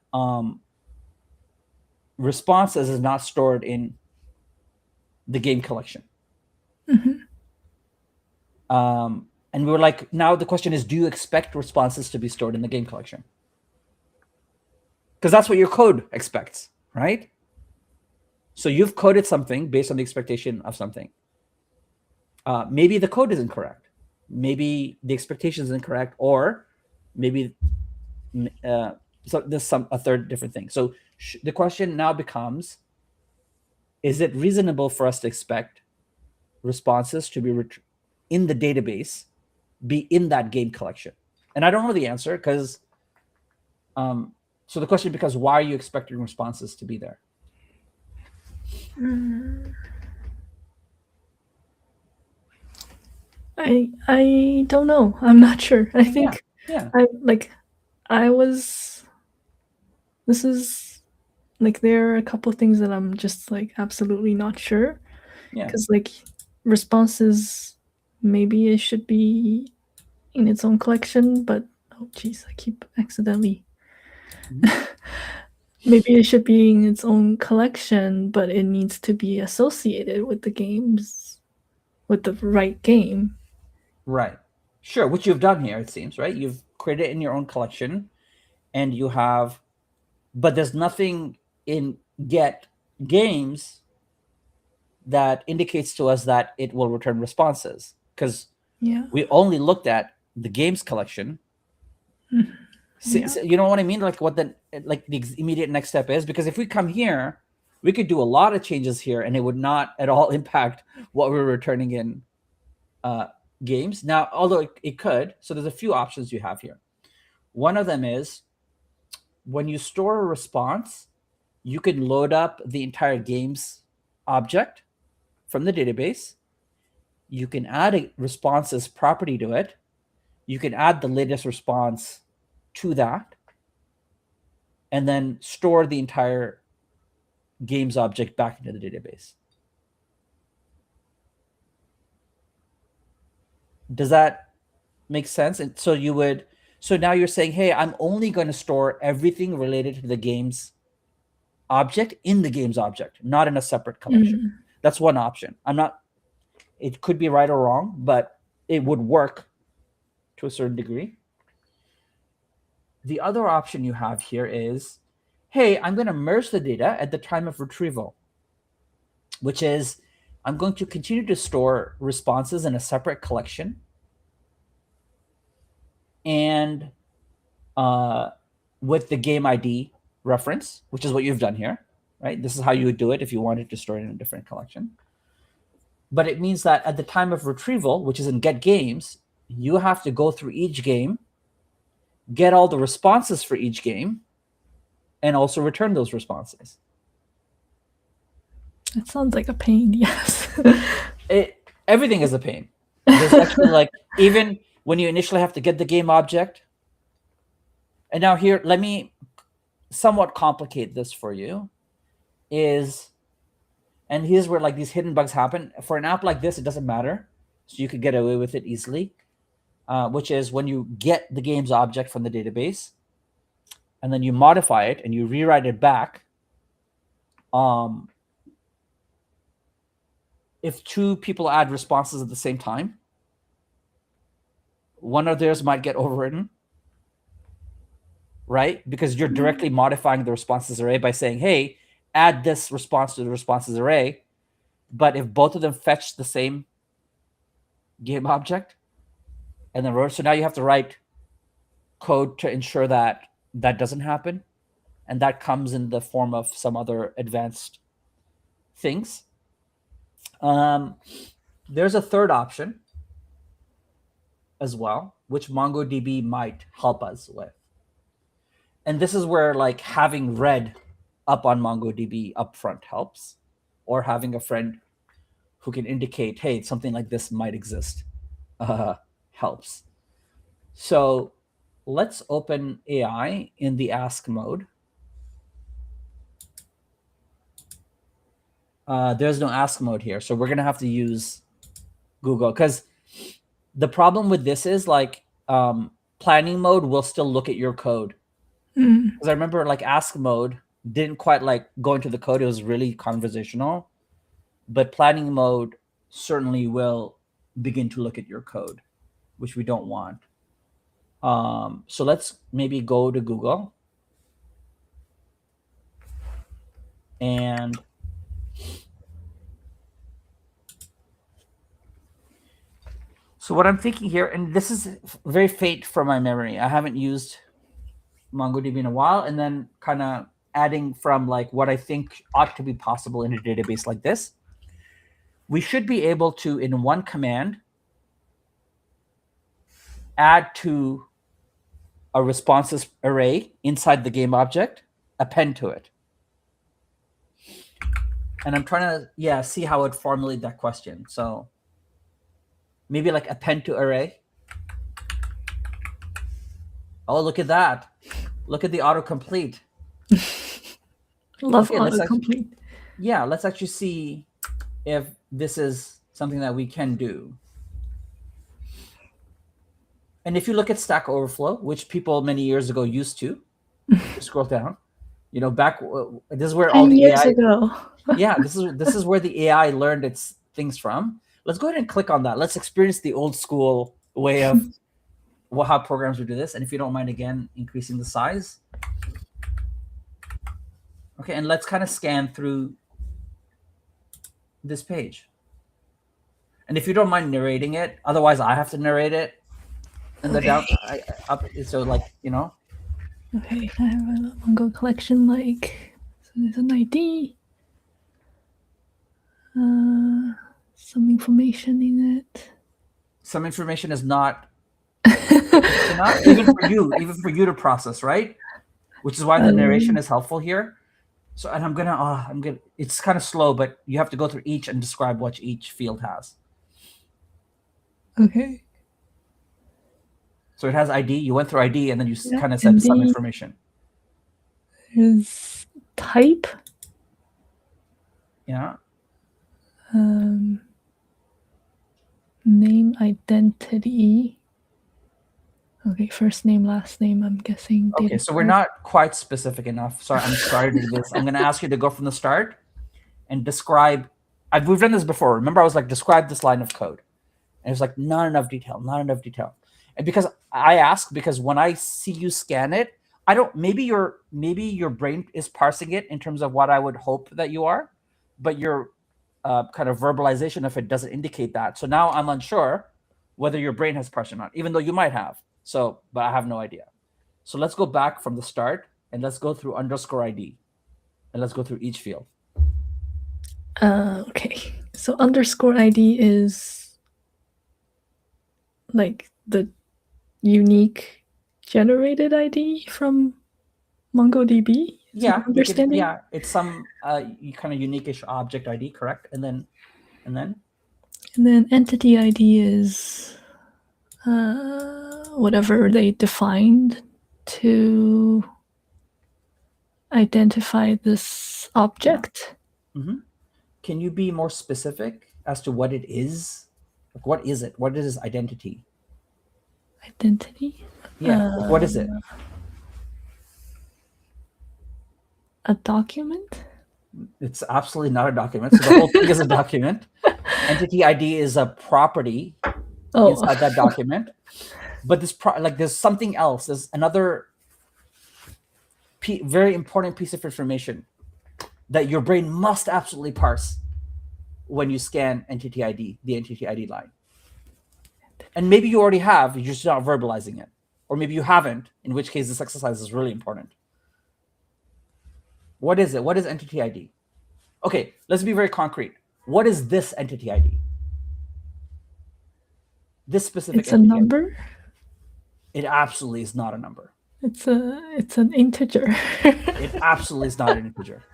responses is not stored in the game collection. Mm-hmm. And we were like, now the question is, do you expect responses to be stored in the game collection? Because that's what your code expects, right? So you've coded something based on the expectation of something. Maybe the code is incorrect. Maybe the expectation is incorrect, or maybe so there's a third different thing. So the question now becomes, is it reasonable for us to expect responses to be in the database, be in that game collection? And I don't know the answer because so the question becomes, why are you expecting responses to be there? I don't know. I'm not sure. I think this is like, there are a couple things that I'm just like absolutely not sure. Yeah. Because like responses, maybe it should be in its own collection, but oh geez, I keep accidentally. Maybe it should be in its own collection, but it needs to be associated with the games, with the right game. Right. Sure, which you've done here, it seems, right? You've created it in your own collection, and you have, but there's nothing in get games that indicates to us that it will return responses, because we only looked at the games collection. So, you know what I mean? Like what the immediate next step is, because if we come here, we could do a lot of changes here, and it would not at all impact what we're returning in games. Now, although it could, so there's a few options you have here. One of them is when you store a response, you can load up the entire games object from the database. You can add a responses property to it. You can add the latest response to that, and then store the entire games object back into the database. Does that make sense? And so now you're saying, hey, I'm only going to store everything related to the games object in the games object, not in a separate collection. That's one option. It could be right or wrong, but it would work to a certain degree. The other option you have here is, hey, I'm going to merge the data at the time of retrieval, which is I'm going to continue to store responses in a separate collection, and with the game ID reference, which is what you've done here, right? This is how you would do it if you wanted to store it in a different collection. But it means that at the time of retrieval, which is in get games, you have to go through each game, get all the responses for each game, and also return those responses. It sounds like a pain, yes. Everything is a pain. There's actually like, even when you initially have to get the game object. And now here, let me somewhat complicate this for you is, and here's where like these hidden bugs happen. For an app like this, it doesn't matter. So you could get away with it easily, which is when you get the game's object from the database and then you modify it and you rewrite it back. If two people add responses at the same time, one of theirs might get overwritten, right? Because you're directly modifying the responses array by saying, hey, add this response to the responses array. But if both of them fetch the same game object, and then so now you have to write code to ensure that that doesn't happen. And that comes in the form of some other advanced things. There's a third option as well, which MongoDB might help us with. And this is where like having read up on MongoDB upfront helps, or having a friend who can indicate, hey, something like this might exist, helps. So let's open AI in the ask mode. There's no ask mode here, so we're gonna have to use Google, because the problem with this is like planning mode will still look at your code. Because I remember like ask mode didn't quite like go into the code. It was really conversational, but planning mode certainly will begin to look at your code, which we don't want. So let's maybe go to Google and so what I'm thinking here, and this is very faint from my memory, I haven't used MongoDB in a while, and then kind of adding from like what I think ought to be possible in a database like this. We should be able to, in one command, add to a responses array inside the game object, append to it. And I'm trying to, see how I'd formulate that question. So maybe like append to array. Oh, look at that. Look at the autocomplete. Love autocomplete. Let's actually see if this is something that we can do. And if you look at Stack Overflow, which people many years ago used to, scroll down, back, this is where all the years AI ago. this is where the AI learned its things from. Let's go ahead and click on that. Let's experience the old school way of how programs would do this. And if you don't mind, again, increasing the size. Okay, and let's kind of scan through this page. And if you don't mind narrating it, otherwise I have to narrate it. And the down up, so like, Okay, I have a Mongo collection like, so there's an ID, some information in it. Some information is not, even for you to process, right? Which is why the narration is helpful here. So, and I'm gonna, it's kind of slow, but you have to go through each and describe what each field has. Okay. So it has ID. You went through ID, and then you kind of said some information. There's type. Yeah. Name, identity. Okay, first name, last name, I'm guessing. Okay, so we're not quite specific enough. Sorry, I'm sorry to do this. I'm going to ask you to go from the start and describe. We've done this before. Remember, I was like, describe this line of code. And it was like, not enough detail. And because when I see you scan it, maybe your brain is parsing it in terms of what I would hope that you are, but your kind of verbalization of it doesn't indicate that. So now I'm unsure whether your brain has parsed or not, even though you might have. So, but I have no idea. So let's go back from the start and let's go through _ID and let's go through each field. Okay. So _ID is like the unique generated ID from MongoDB? Yeah, understanding? It's some kind of unique-ish object ID, correct? And then entity ID is whatever they defined to identify this object. Can you be more specific as to what it is? Like, what is it? What is its identity? Identity? Yeah. Like, what is it? A document? It's absolutely not a document. So the whole thing is a document. Entity ID is a property inside that document. But this there's something else. There's another very important piece of information that your brain must absolutely parse when you scan entity ID, the entity ID line. And maybe you already have, you're just not verbalizing it. Or maybe you haven't, in which case this exercise is really important. What is it? What is entity ID? Okay, let's be very concrete. What is this entity ID? This specific It's a number? It absolutely is not a number. It's an integer. It absolutely is not an integer.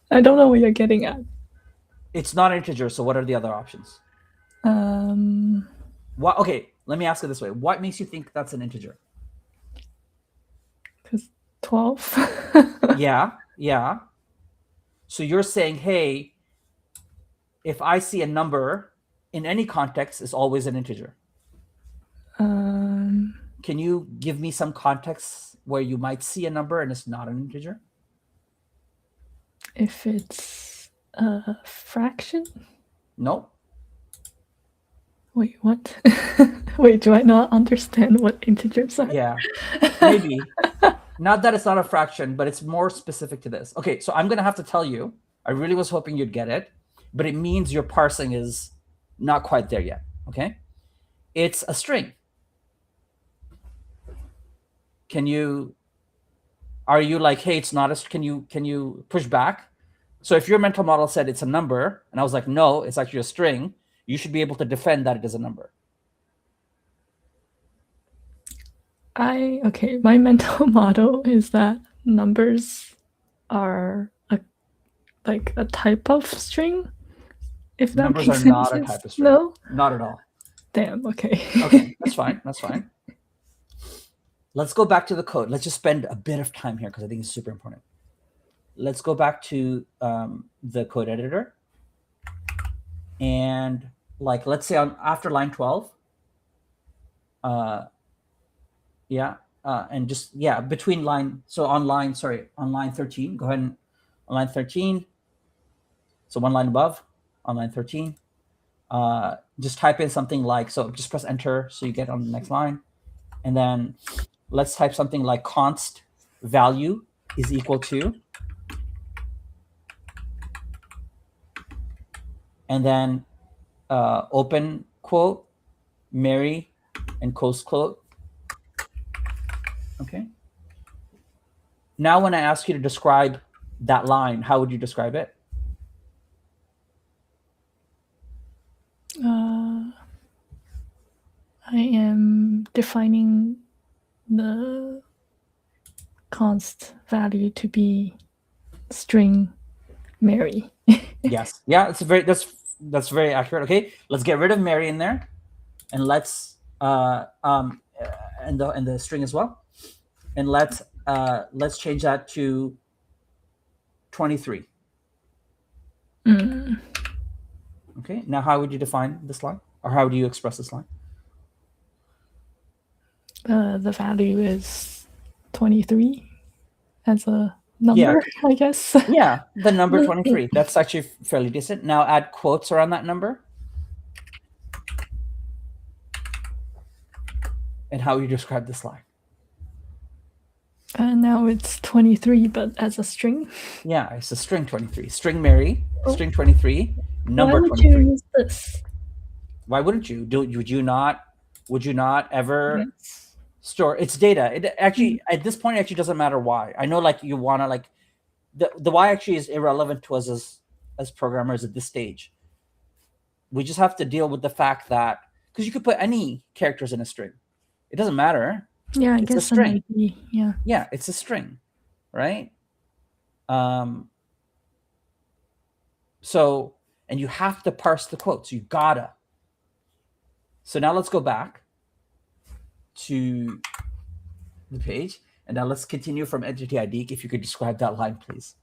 I don't know what you're getting at. It's not an integer, so what are the other options? What? Okay, let me ask it this way. What makes you think that's an integer? Because 12. Yeah. So you're saying, hey, if I see a number in any context, it's always an integer. Can you give me some context where you might see a number and it's not an integer? If it's a fraction? No. Wait, what? Wait, do I not understand what integers are? Yeah, maybe. Not that it's not a fraction, but it's more specific to this. Okay, so I'm going to have to tell you, I really was hoping you'd get it, but it means your parsing is not quite there yet, okay? It's a string. Are you like, hey, it's not can you push back? So if your mental model said it's a number, and I was like, no, it's actually a string, you should be able to defend that it is a number. Okay, my mental model is that numbers are a type of string. If that Numbers makes are not sense. a type of string. No? Not at all. Damn, okay. Okay, that's fine. That's fine. Let's go back to the code. Let's just spend a bit of time here because I think it's super important. Let's go back to the code editor. And let's say after line 12, and just, between line, so on line 13, go ahead and on line 13, so one line above, on line 13, just type in something so just press enter so you get on the next line. And then let's type something like const value is equal to, and then open quote, Mary, and close quote. Okay. Now, when I ask you to describe that line, how would you describe it? I am defining the const value to be string Mary. Yes. Yeah, that's very accurate. Okay, let's get rid of Mary in there, and let's and the string as well, and let's change that to 23. Okay. Now, how would you define this line, or how would you express this line? The value is 23 as a number, I guess. Yeah, the number 23. That's actually fairly decent. Now add quotes around that number. And how you describe this line? Now it's 23, but as a string. Yeah, it's a string 23. String Mary, string 23, number 23. Why would you use this? Why wouldn't you? Would you not ever store its data? It actually, at this point, it actually doesn't matter why. I know you want to the why actually is irrelevant to us as programmers at this stage. We just have to deal with the fact that, because you could put any characters in a string. It doesn't matter. Yeah, I it's guess a string. Yeah, it's a string, right? So, and you have to parse the quotes. You gotta. So now let's go back to the page. And now let's continue from entity ID. If you could describe that line, please.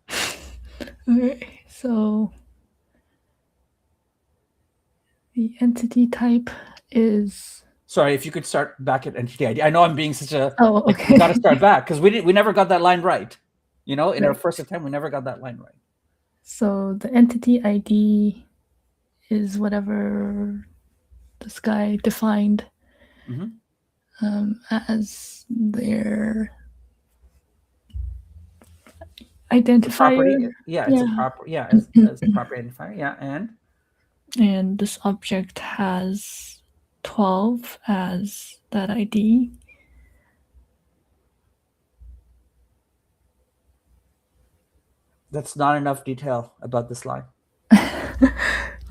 Okay, so the entity type is. Sorry, if you could start back at entity ID. I know I'm being such a. Oh, Like, okay. we got to start back because we never got that line right. In our Right. first attempt, we never got that line right. So the entity ID is whatever this guy defined as their identifier. Property, it's a property. As a property identifier. Yeah, and this object has 12 as that ID. That's not enough detail about this line.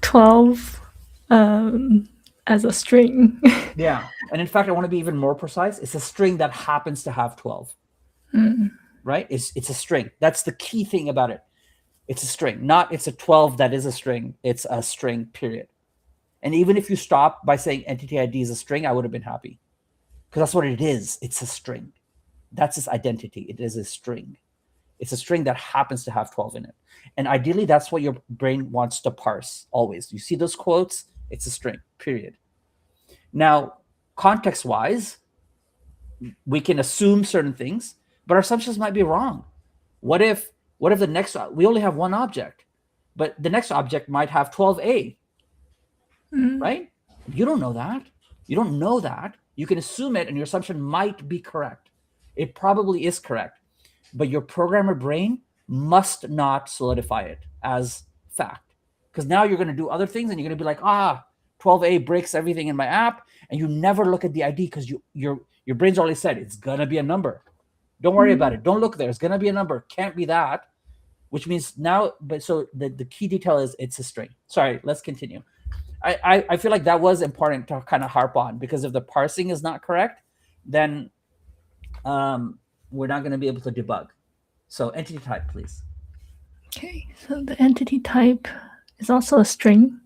12 as a string. Yeah, and in fact, I want to be even more precise. It's a string that happens to have 12. Right? It's a string. That's the key thing about it. It's a string, not it's a 12 that is a string. It's a string, period. And even if you stop by saying entity ID is a string, I would have been happy. Because that's what it is. It's a string. That's its identity. It is a string. It's a string that happens to have 12 in it. And ideally, that's what your brain wants to parse always. You see those quotes? It's a string, period. Now, context-wise, we can assume certain things, but our assumptions might be wrong. What if the next, we only have one object, but the next object might have 12A, right? You don't know that. You don't know that. You can assume it, and your assumption might be correct. It probably is correct, but your programmer brain must not solidify it as fact, because now you're going to do other things, and you're going to be like, 12A breaks everything in my app, and you never look at the ID because your brain's already said it's going to be a number. Don't worry about it. Don't look there. It's going to be a number. Can't be that. Which means now, but so the key detail is it's a string. Sorry, let's continue. I feel like that was important to kind of harp on, because if the parsing is not correct, then we're not going to be able to debug. So entity type, please. Okay, so the entity type is also a string.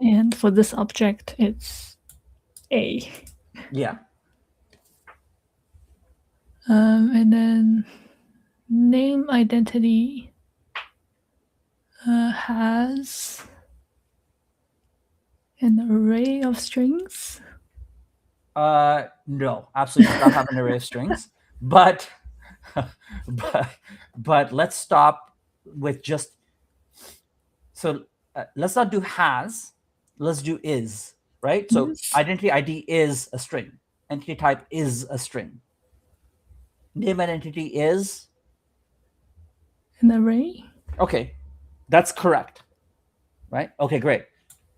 And for this object, it's A. Yeah. And then name identity has an array of strings. No, absolutely does not have an array of strings. But let's stop with just. So let's not do has. Let's do is, right? So identity ID is a string. Entity type is a string. Name identity is an array. Okay, that's correct, right? Okay, great.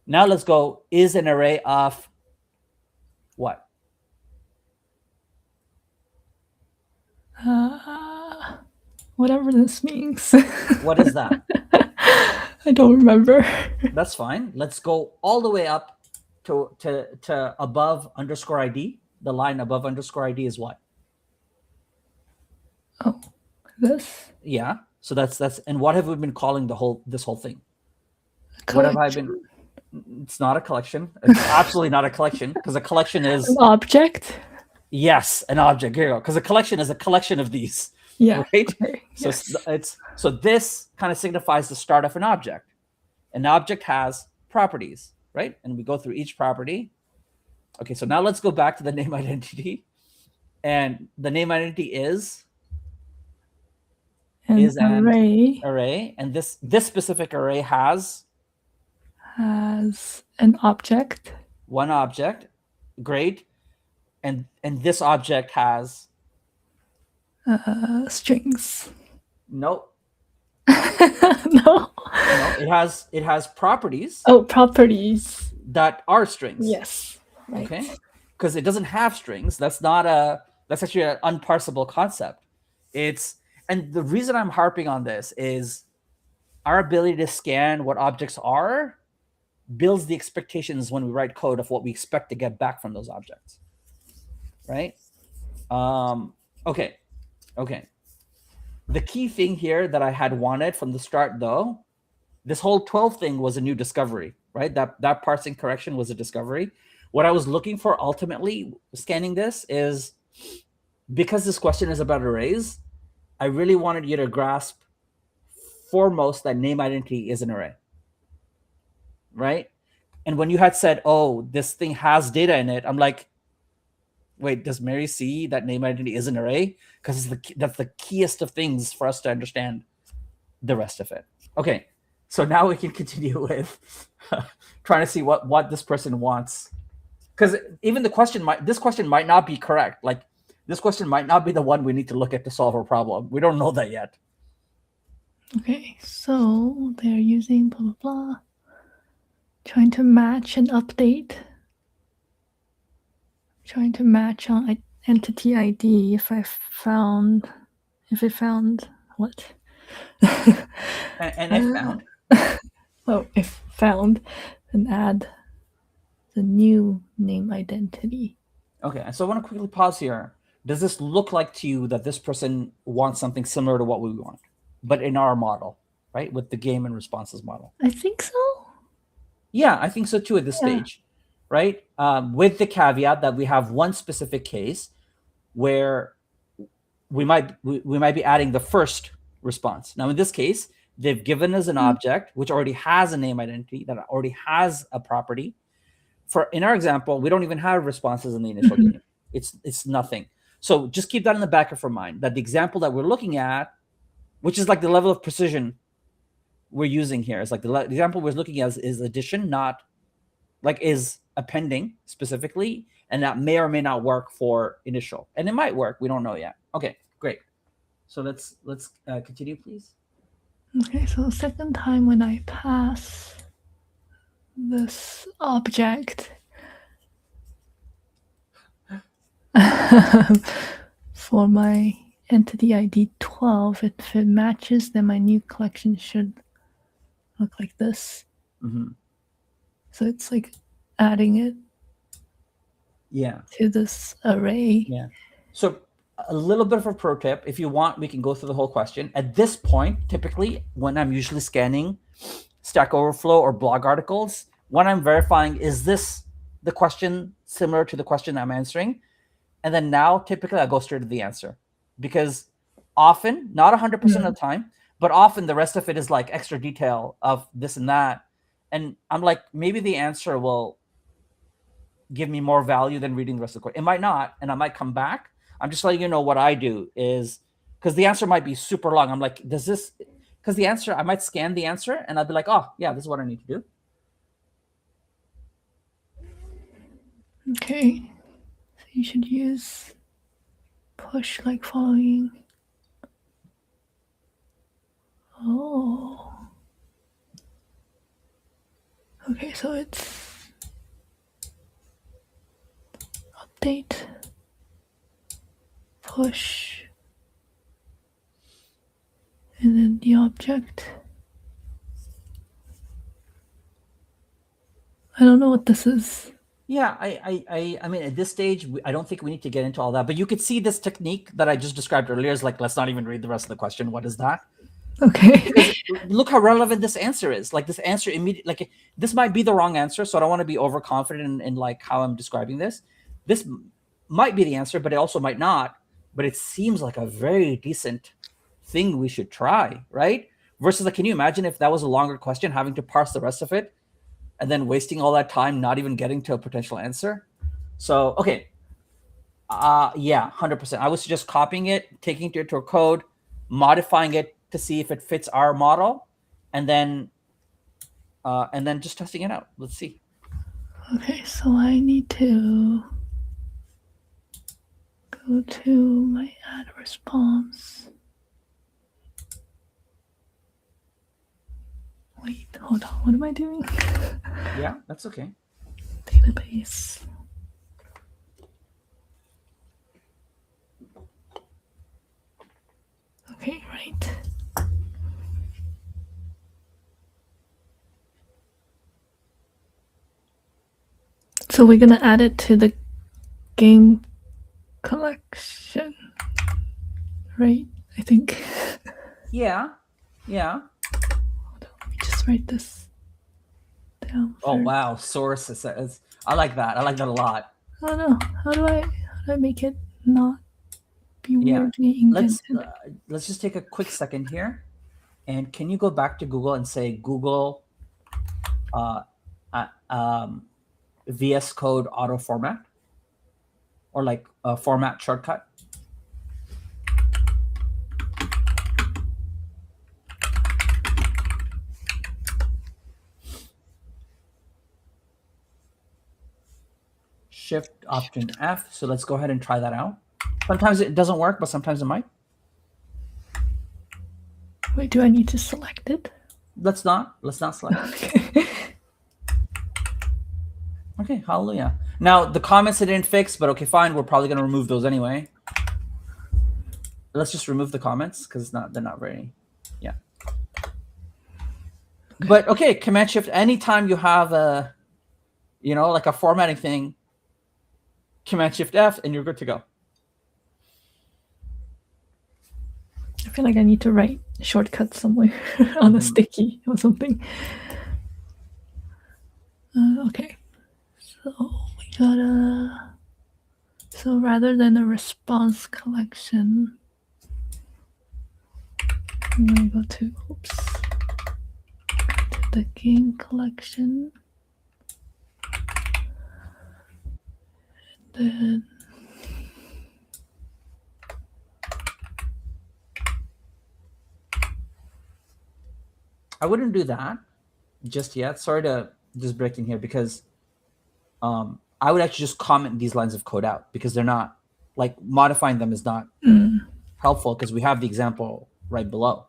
Now let's go. Is an array of what? Whatever this means. What is that? I don't remember. That's fine. Let's go all the way up to above underscore ID. The line above underscore ID is what? Oh, this? Yeah. So that's and what have we been calling this whole thing? What have I been? It's not a collection. It's absolutely not a collection, because a collection is an object. Yes, an object. Here you go. Because a collection is a collection of these. Yeah. Right. Okay. So yes. So this kind of signifies the start of an object. An object has properties, right? And we go through each property. Okay. So now let's go back to the name identity, and the name identity is an array, and this specific array has an object. One object. Great. And this object has strings. Nope. No. It has properties. Oh, properties that are strings. Yes. Right. Okay. Because it doesn't have strings. That's actually an unparsable concept. And the reason I'm harping on this is our ability to scan what objects are builds the expectations when we write code of what we expect to get back from those objects. Right? Okay. The key thing here that I had wanted from the start, though, this whole 12 thing was a new discovery, right? That parsing correction was a discovery. What I was looking for ultimately scanning this is because this question is about arrays, I really wanted you to grasp foremost that name identity is an array, right? And when you had said, "Oh, this thing has data in it," I'm like, "Wait, does Mary see that name identity is an array?" Because that's the keyest of things for us to understand the rest of it. Okay, so now we can continue with trying to see what this person wants, because even this question might not be correct. Like, this question might not be the one we need to look at to solve our problem. We don't know that yet. Okay, so they're using blah blah blah, trying to match and update, trying to match on entity ID. If it found what? And if found. Oh, if found, then add the new name identity. Okay, so I want to quickly pause here. Does this look like to you that this person wants something similar to what we want, but in our model, right? With the game and responses model. I think so. Yeah, I think so too at this stage, right? With the caveat that we have one specific case where we might be adding the first response. Now, in this case, they've given us an object which already has a name identity, that already has a property. In our example, we don't even have responses in the initial game. It's nothing. So just keep that in the back of our mind, that the example that we're looking at, which is like the level of precision we're using here, is like the example we're looking at is addition, not like is appending specifically, and that may or may not work for initial, and it might work. We don't know yet. Okay, great. So let's continue, please. Okay, so the second time when I pass this object for my entity ID 12, if it matches, then my new collection should look like this. Mm-hmm. So it's like adding it to this array. Yeah. So a little bit of a pro tip. If you want, we can go through the whole question. At this point, typically, when I'm usually scanning Stack Overflow or blog articles, when I'm verifying, is this the question similar to the question I'm answering? And then now, typically, I go straight to the answer. Because often, not 100% of the time, but often the rest of it is like extra detail of this and that. And I'm like, maybe the answer will give me more value than reading the rest of the question. It might not, and I might come back. I'm just letting you know what I do is, because the answer might be super long. I'm like, does this, because the answer, I might scan the answer and I'll be like, oh, yeah, this is what I need to do. Okay. So you should use push like following. Oh. Okay, so it's update, push, and then the object. I don't know what this is. Yeah, I mean, at this stage, I don't think we need to get into all that. But you could see this technique that I just described earlier is like, let's not even read the rest of the question. What is that? Okay. Because look how relevant this answer is. Like, this answer immediately, like, this might be the wrong answer, so I don't want to be overconfident in like how I'm describing this. This might be the answer, but it also might not. But it seems like a very decent thing we should try, right? Versus, like, can you imagine if that was a longer question, having to parse the rest of it, and then wasting all that time, not even getting to a potential answer? So, okay. Yeah, 100%. I was just copying it, taking it to a code, modifying it to see if it fits our model, and then just testing it out. Let's see. Okay, so I need to go to my add response. Wait, hold on. What am I doing? Yeah, that's okay. Database. Okay, right. So we're gonna add it to the game collection, right? I think. Yeah. Hold on, let me just write this down. Oh, wow. Source is I like that. I like that a lot. Oh no, how do I make it not? be Yeah. weirdly indented. Let's just take a quick second here. And can you go back to Google and say Google uh, VS Code auto format, or like a format shortcut? Shift Option F. So let's go ahead and try that out. Sometimes it doesn't work, but sometimes it might. Wait, do I need to select it? Let's not select. Okay. Okay, hallelujah. Now the comments it didn't fix, but okay, fine. We're probably gonna remove those anyway. Let's just remove the comments because they're not very, yeah. Okay. But okay, Command Shift. Anytime you have a, like a formatting thing, Command Shift F, and you're good to go. I feel like I need to write shortcuts somewhere on a sticky or something. Okay, so we gotta. So rather than a response collection, I'm gonna go to the game collection. And then I wouldn't do that just yet. Sorry to just break in here, because I would actually just comment these lines of code out, because they're not, like, modifying them is not helpful, because we have the example right below.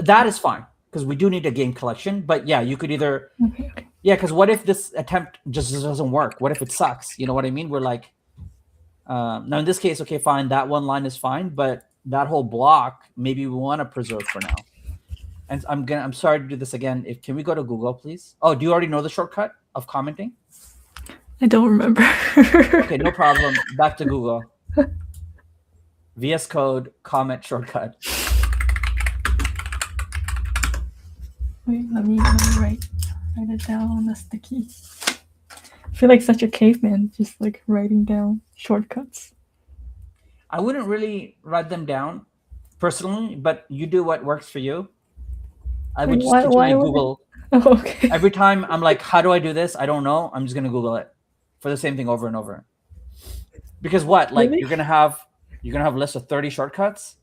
That is fine, because we do need a game collection. But yeah, you could either yeah, because what if this attempt just doesn't work? What if it sucks? You know what I mean? We're like, now in this case, okay, fine, that one line is fine, but that whole block maybe we want to preserve for now. And I'm sorry to do this again. Can we go to Google, please? Oh, do you already know the shortcut of commenting? I don't remember. Okay, no problem. Back to Google. VS Code comment shortcut. Wait, let me write it down on a sticky. I feel like such a caveman, just like writing down shortcuts. I wouldn't really write them down personally, but you do what works for you. I would just continue Google. Oh, okay. Every time I'm like, how do I do this? I don't know. I'm just gonna Google it for the same thing over and over. Because what? Like, you're gonna have a list of 30 shortcuts,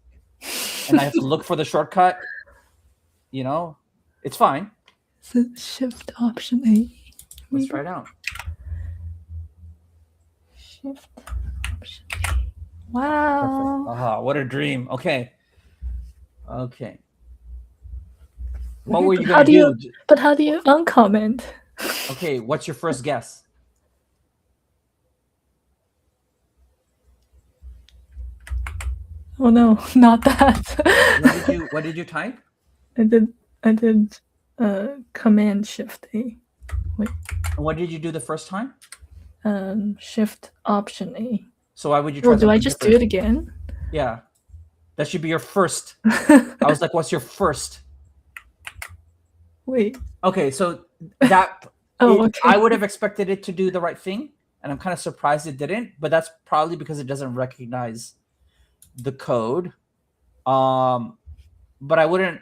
and I have to look for the shortcut. It's fine. So Shift Option A. Let's try it out. Shift Option A. Wow. Aha, what a dream. Okay. What were you going to do? But how do you uncomment? Okay, what's your first guess? Oh no, not that. What did you type? I did Command Shift A. Wait. What did you do the first time? Shift Option A. So why would you try? Oh, do I just do it again? Yeah, that should be your first. I was like, what's your first? Wait. Okay, so that okay. I would have expected it to do the right thing, and I'm kind of surprised it didn't. But that's probably because it doesn't recognize the code. But I wouldn't.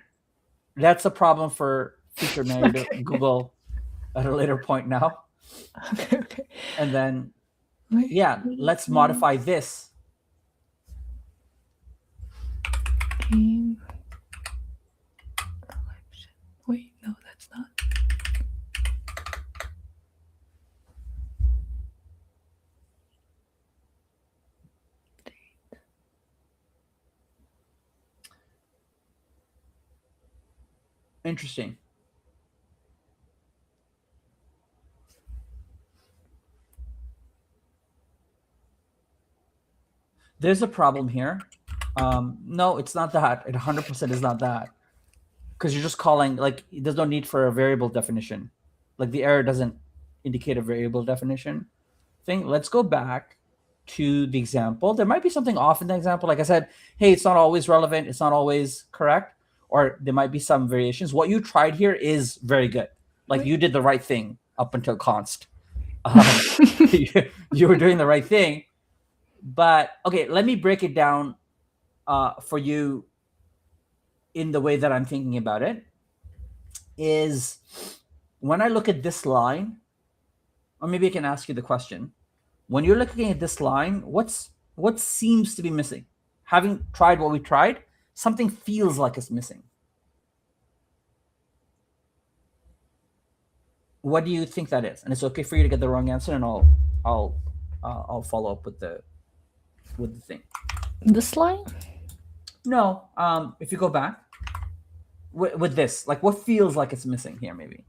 That's a problem for future narrative Google at a later point now. Okay. And then, yeah, let's modify this. Game collection. Wait, no, that's not. Interesting. There's a problem here. No, it's not that. It 100% is not that. Because you're just calling, like, there's no need for a variable definition. Like, the error doesn't indicate a variable definition thing. Let's go back to the example. There might be something off in the example. Like I said, hey, it's not always relevant. It's not always correct. Or there might be some variations. What you tried here is very good. Like, you did the right thing up until const. You were doing the right thing. But okay, let me break it down for you in the way that I'm thinking about it. Is when I look at this line, or maybe I can ask you the question: when you're looking at this line, what seems to be missing? Having tried what we tried, something feels like it's missing. What do you think that is? And it's okay for you to get the wrong answer, and I'll follow up with the thing. This line? No, if you go back with this, like what feels like it's missing here, maybe.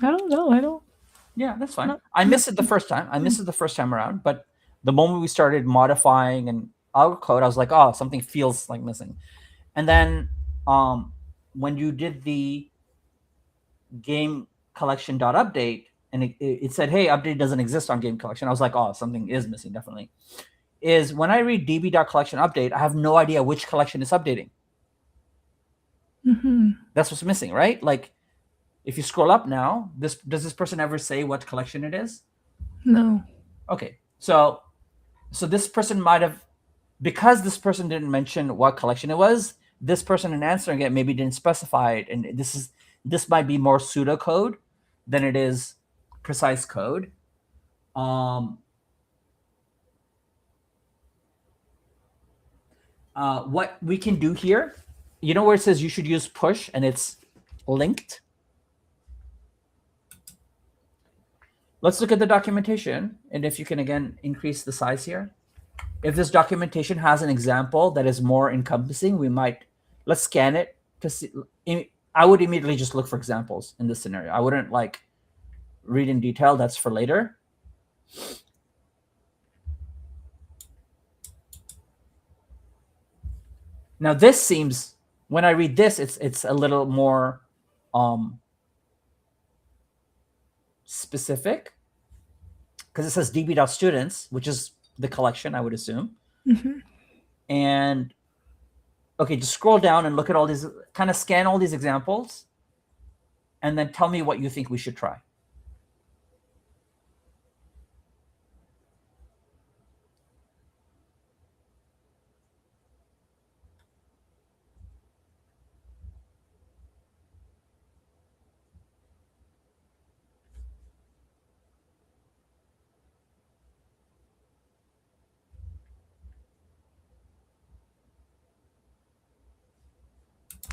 I don't know. I don't. Yeah, that's fine. I missed it the first time. I missed it the first time around, but the moment we started modifying and our code, I was like, oh, something feels like missing. And then when you did the game collection dot update, and it said, hey, update doesn't exist on game collection, I was like, oh, something is missing, definitely. Is when I read db.collection update, I have no idea which collection is updating. That's what's missing, right? Like, if you scroll up now, does this person ever say what collection it is? No. Okay, so this person might have, because this person didn't mention what collection it was, this person in answering it maybe didn't specify it, and this might be more pseudocode than it is precise code. What we can do here, you know where it says you should use push and it's linked? Let's look at the documentation, and if you can again increase the size here. If this documentation has an example that is more encompassing, let's scan it to see. I would immediately just look for examples in this scenario. I wouldn't like read in detail. That's for later. Now this seems, when I read this, it's a little more specific, because it says db.students, which is the collection, I would assume. And okay, just scroll down and look at all these, kind of scan all these examples, and then tell me what you think we should try.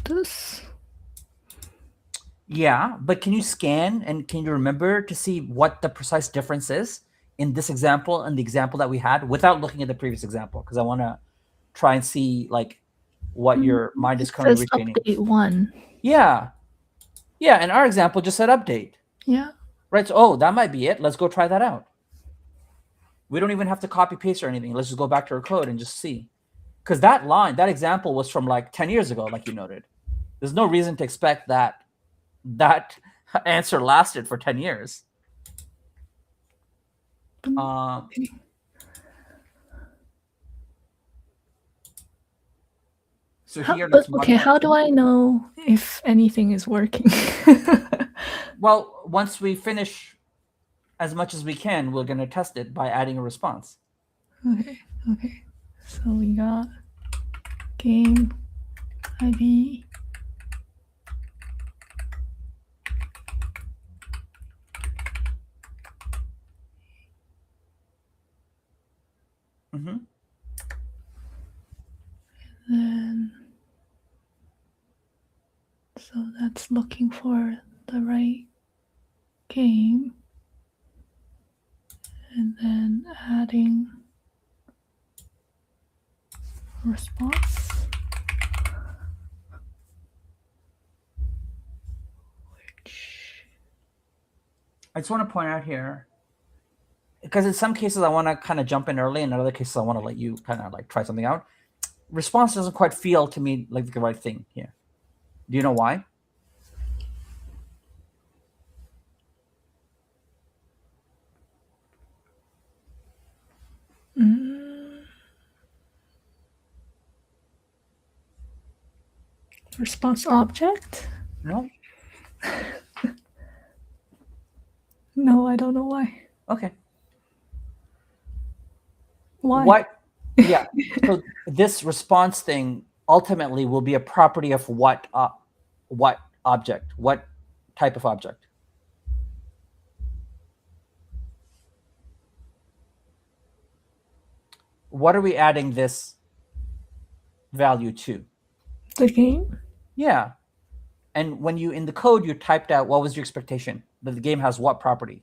This. Yeah, but can you scan and can you remember to see what the precise difference is in this example and the example that we had without looking at the previous example? Because I want to try and see like what your mind is currently retaining. Update 1. Yeah. Yeah, and our example just said update. Yeah. Right, so that might be it. Let's go try that out. We don't even have to copy paste or anything. Let's just go back to our code and just see. Because that example was from like 10 years ago, like you noted. There's no reason to expect that answer lasted for 10 years. So here, how do I know if anything is working? Well, once we finish as much as we can, we're going to test it by adding a response. Okay. So we got game ID. Then, so that's looking for the right game, and then adding response. I just want to point out here, because in some cases I want to kind of jump in early, and in other cases I want to let you kind of like try something out. Response doesn't quite feel to me like the right thing here. Do you know why? Response object? No? No, I don't know why. Okay. Why? What? Yeah. So this response thing ultimately will be a property of what object? What type of object? What are we adding this value to? The game? Yeah. And when you in the code you typed out what was your expectation that the game has what property?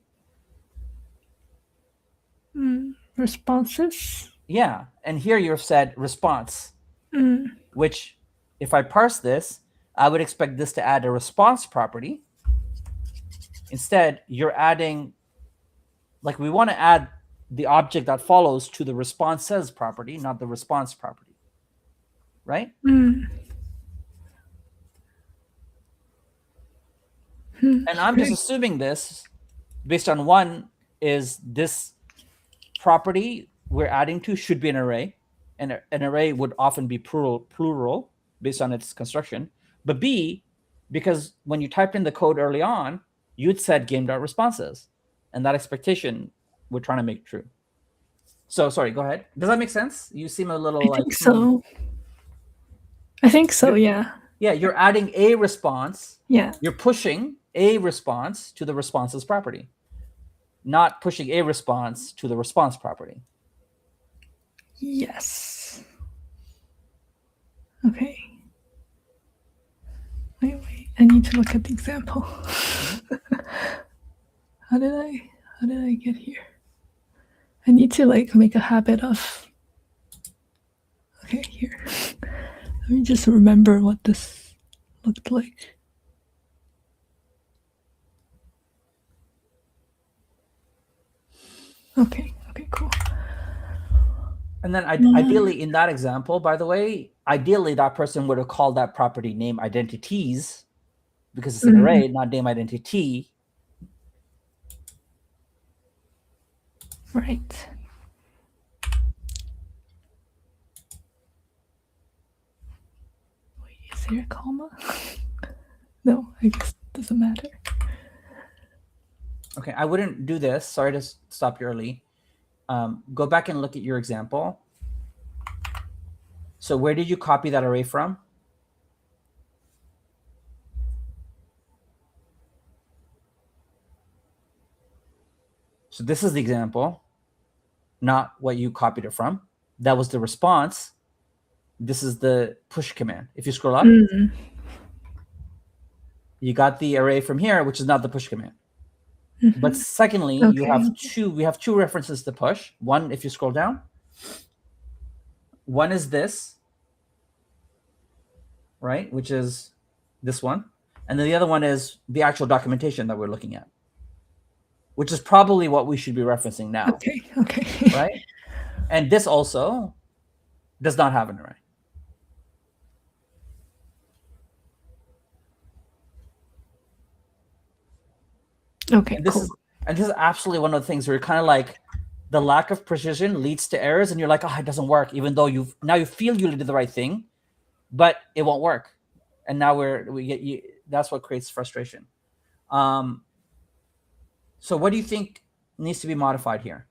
Responses? Yeah. And here you've said response, which if I parse this, I would expect this to add a response property. Instead, you're adding, like, we want to add the object that follows to the responses property, not the response property. Right? And I'm just assuming this based on one is this property we're adding to should be an array, and an array would often be plural based on its construction. But B, because when you typed in the code early on, you'd said game.responses, and that expectation we're trying to make true. So sorry, go ahead. Does that make sense? You seem a little I think so. I think so, yeah. Yeah, you're adding a response. Yeah. You're pushing a response to the responses property, not pushing a response to the response property. Yes. Okay. Wait. I need to look at the example. How did I get here? I need to make a habit of. Okay, here. Let me just remember what this looked like. Okay, cool. And then ideally in that example, by the way, ideally that person would have called that property name identities because it's an array, not name identity. Right. Wait, is there a comma? No, I guess it doesn't matter. Okay, I wouldn't do this. Sorry to stop you early. Go back and look at your example. So where did you copy that array from? So this is the example, not what you copied it from. That was the response. This is the push command. If you scroll up, you got the array from here, which is not the push command. But secondly, we have two references to push. One, if you scroll down, one is this, right, which is this one. And then the other one is the actual documentation that we're looking at, which is probably what we should be referencing now. Okay. Right? And this also does not have an array. Okay, and this cool. is absolutely one of the things where you're kind of like, the lack of precision leads to errors, and you're like, oh, it doesn't work, even though you feel you did the right thing, but it won't work. And now we get you. That's what creates frustration. So what do you think needs to be modified here?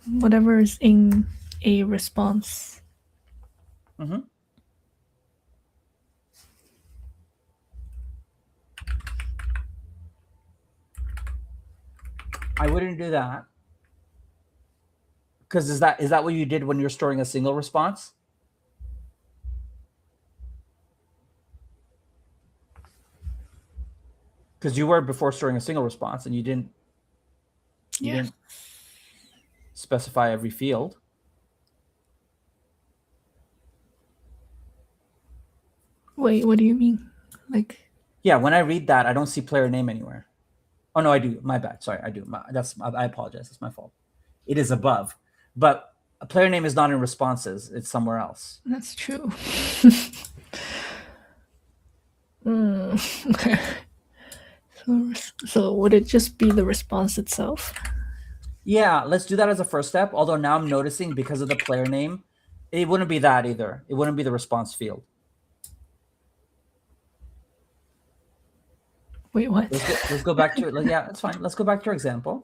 Whatever is in a response. I wouldn't do that, because is that what you did when you're storing a single response? Because you were before storing a single response, and you didn't specify every field. Wait, what do you mean? Yeah, when I read that, I don't see player name anywhere. Oh no, I do. My bad. Sorry, I do. I apologize. It's my fault. It is above, but a player name is not in responses. It's somewhere else. That's true. Okay. So would it just be the response itself? Yeah, let's do that as a first step. Although now I'm noticing because of the player name, it wouldn't be that either. It wouldn't be the response field. Wait, what? Let's go back to it. Yeah, it's fine. Let's go back to our example.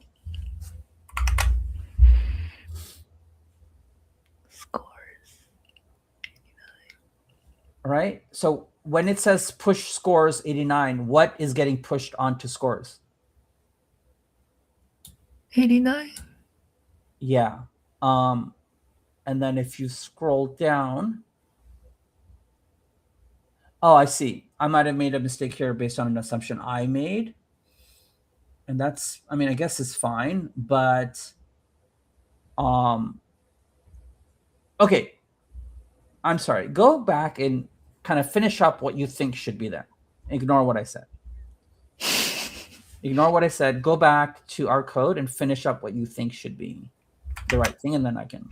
Scores. All right. So when it says push scores 89, what is getting pushed onto scores? 89. Yeah. And then if you scroll down, oh, I see. I might have made a mistake here based on an assumption I made. And that's, I mean, I guess it's fine, but okay. I'm sorry. Go back and kind of finish up what you think should be there. Ignore what I said. Ignore what I said. Go back to our code and finish up what you think should be the right thing, and then I can.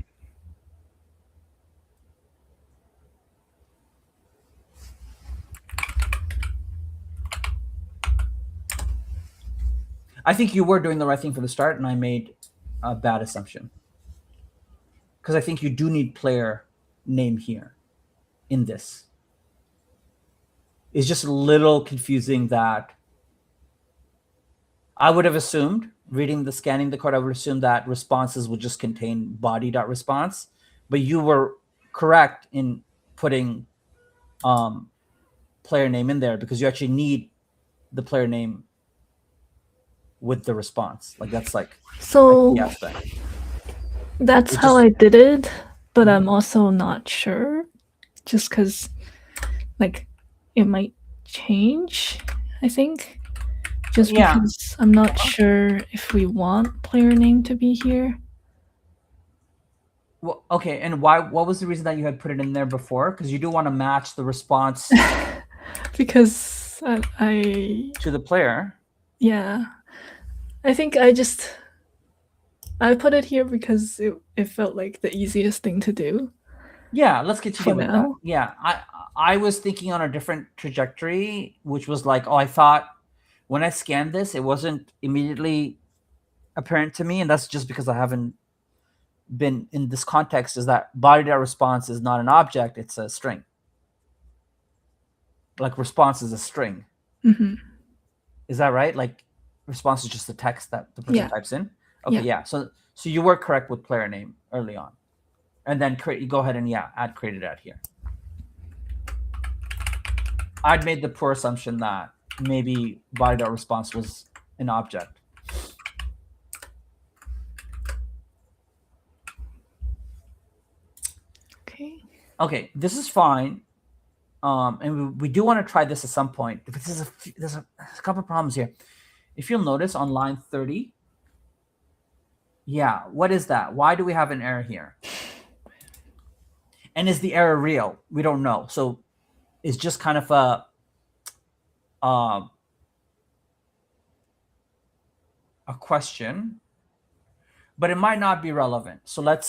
I think you were doing the right thing for the start, and I made a bad assumption. Because I think you do need player name here in this. It's just a little confusing that I would have assumed, scanning the code, I would assume that responses would just contain body.response. But you were correct in putting player name in there because you actually need the player name with the response. Like that's like So a key aspect. that's It how just- I did it, but I'm also not sure. Just because, like, it might change, I think. Just Yeah. because I'm not sure if we want player name to be here. Well, okay, and why? What was the reason that you had put it in there before? Because you do want to match the response Because I to the player. yeah. I think I put it here because it felt like the easiest thing to do. Yeah, let's continue For with that. now. Yeah, I was thinking on a different trajectory, which was like, oh, I thought when I scanned this, it wasn't immediately apparent to me, and that's just because I haven't been in this context. Is that body.response is not an object; it's a string. Like response is a string. Mm-hmm. Is that right? Like response is just the text that the person Yeah. types in. Okay, yeah. So you were correct with player name early on, and then you go ahead and add created at here. I'd made the poor assumption that maybe body.response was an object. Okay. Okay, this is fine. And we do want to try this at some point. But there's a couple of problems here. If you'll notice on line 30, what is that? Why do we have an error here? And is the error real? We don't know. So it's just kind of a question, but it might not be relevant. So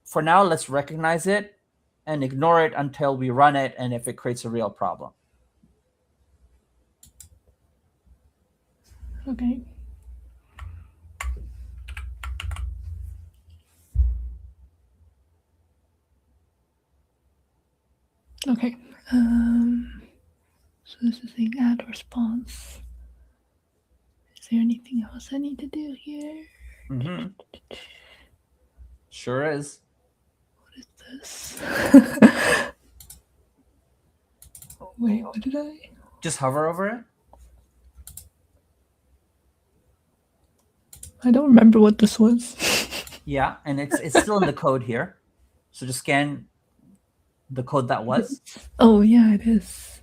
for now, let's recognize it and ignore it until we run it and if it creates a real problem. Okay. Okay. So this is saying add response. Is there anything else I need to do here? Mm-hmm. Sure is. What is this? Wait, what did I? Just hover over it. I don't remember what this was. Yeah, and it's still in the code here. So just scan the code that was. Oh yeah, it is.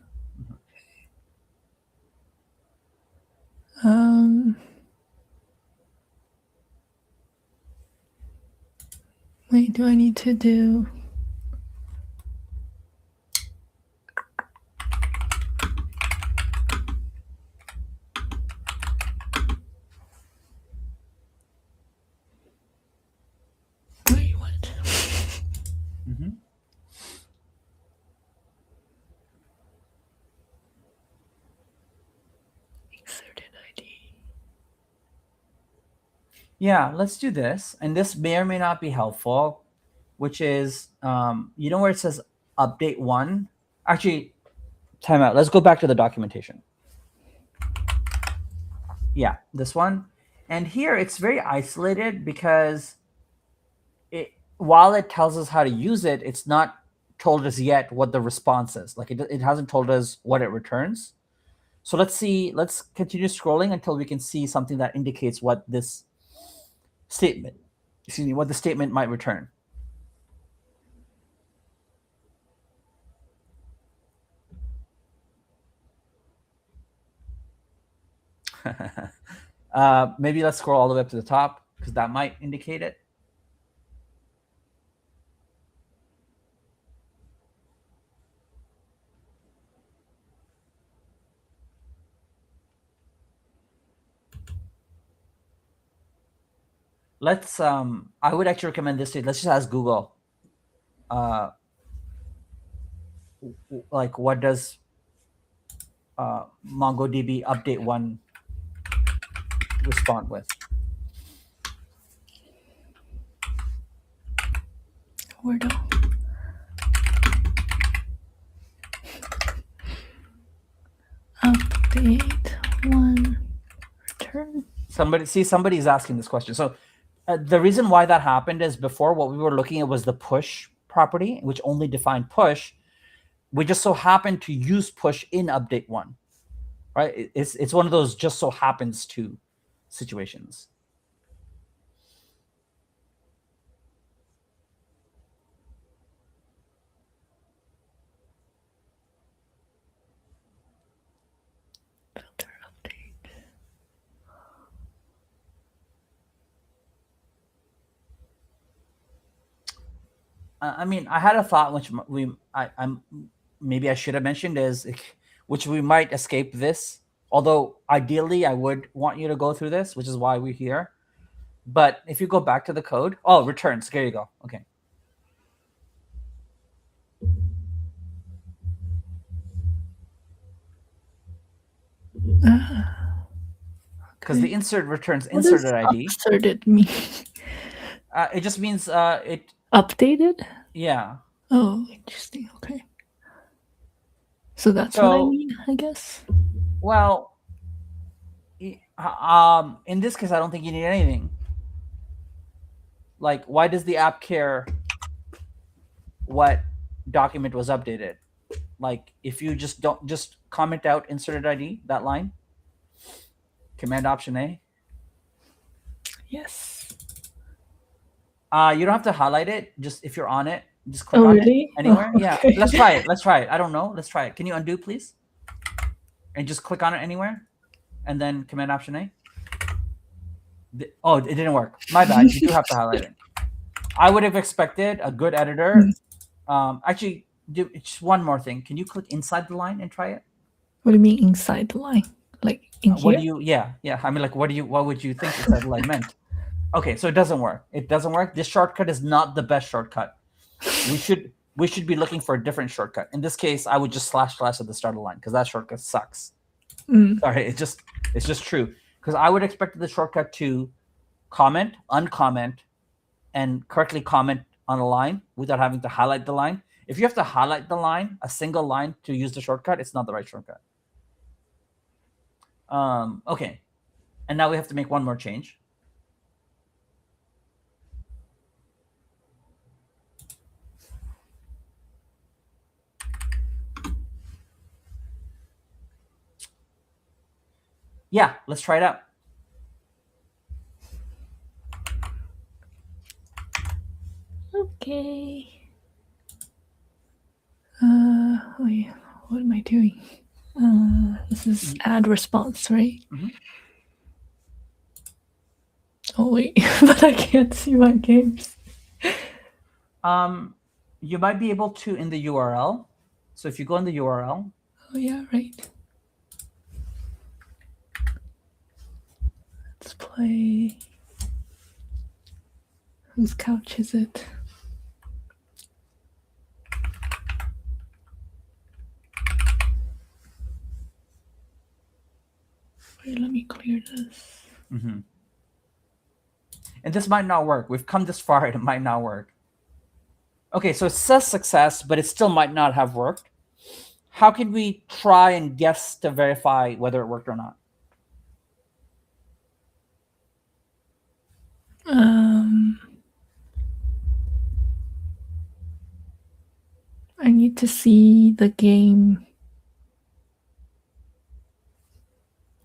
Wait, do I need to do? Wait, what? Mm-hmm. Inserted ID. Yeah, let's do this. And this may or may not be helpful, which is, you know where it says update one? Actually, time out. Let's go back to the documentation. Yeah, this one. And here it's very isolated because while it tells us how to use it, it's not told us yet what the response is. Like it hasn't told us what it returns. So let's continue scrolling until we can see something that indicates what this statement, excuse me, what the statement might return. Maybe let's scroll all the way up to the top because that might indicate it. Let's I would actually recommend this. Let's just ask Google, like what does MongoDB update one respond with? Where do? Update one return. Somebody's asking this question. So the reason why that happened is before what we were looking at was the push property, which only defined push. We just so happened to use push in update one, right? It's one of those just so happens to situations. Filter update. I mean, I had a thought which I'm maybe I should have mentioned is which we might escape this. Although ideally, I would want you to go through this, which is why we're here. But if you go back to the code, oh, returns. There you go. Okay. Because the insert returns inserted ID. Inserted mean? It just means it Updated? Yeah. Oh, interesting. Okay. So that's what I mean, I guess. Well, in this case, I don't think you need anything. Like, why does the app care what document was updated? Like, if you just comment out inserted ID, that line, Command Option A. Yes. You don't have to highlight it. Just if you're on it, just click on it anywhere. Oh, okay. Yeah, let's try it. Let's try it. I don't know. Let's try it. Can you undo, please? And just click on it anywhere, and then Command Option A. Oh, it didn't work. My bad. You do have to highlight it. I would have expected a good editor. Actually, just one more thing. Can you click inside the line and try it? What do you mean inside the line? Like in here? What do you? Yeah. I mean, like, what would you think inside the line meant? Okay, so it doesn't work. It doesn't work. This shortcut is not the best shortcut. We should be looking for a different shortcut. In this case, I would just / at the start of the line because that shortcut sucks. Sorry, it's just true. Because I would expect the shortcut to comment, uncomment, and correctly comment on a line without having to highlight the line. If you have to highlight the line, a single line to use the shortcut, it's not the right shortcut. Okay. And now we have to make one more change. Yeah, let's try it out. Okay. Oh yeah. What am I doing? This is add response, right? Oh wait, but I can't see my games. You might be able to in the URL. So if you go in the URL. Oh yeah, right. Let's play. Whose couch is it? Wait, let me clear this. And this might not work. We've come this far and it might not work. Okay, so it says success, but it still might not have worked. How can we try and guess to verify whether it worked or not? I need to see the game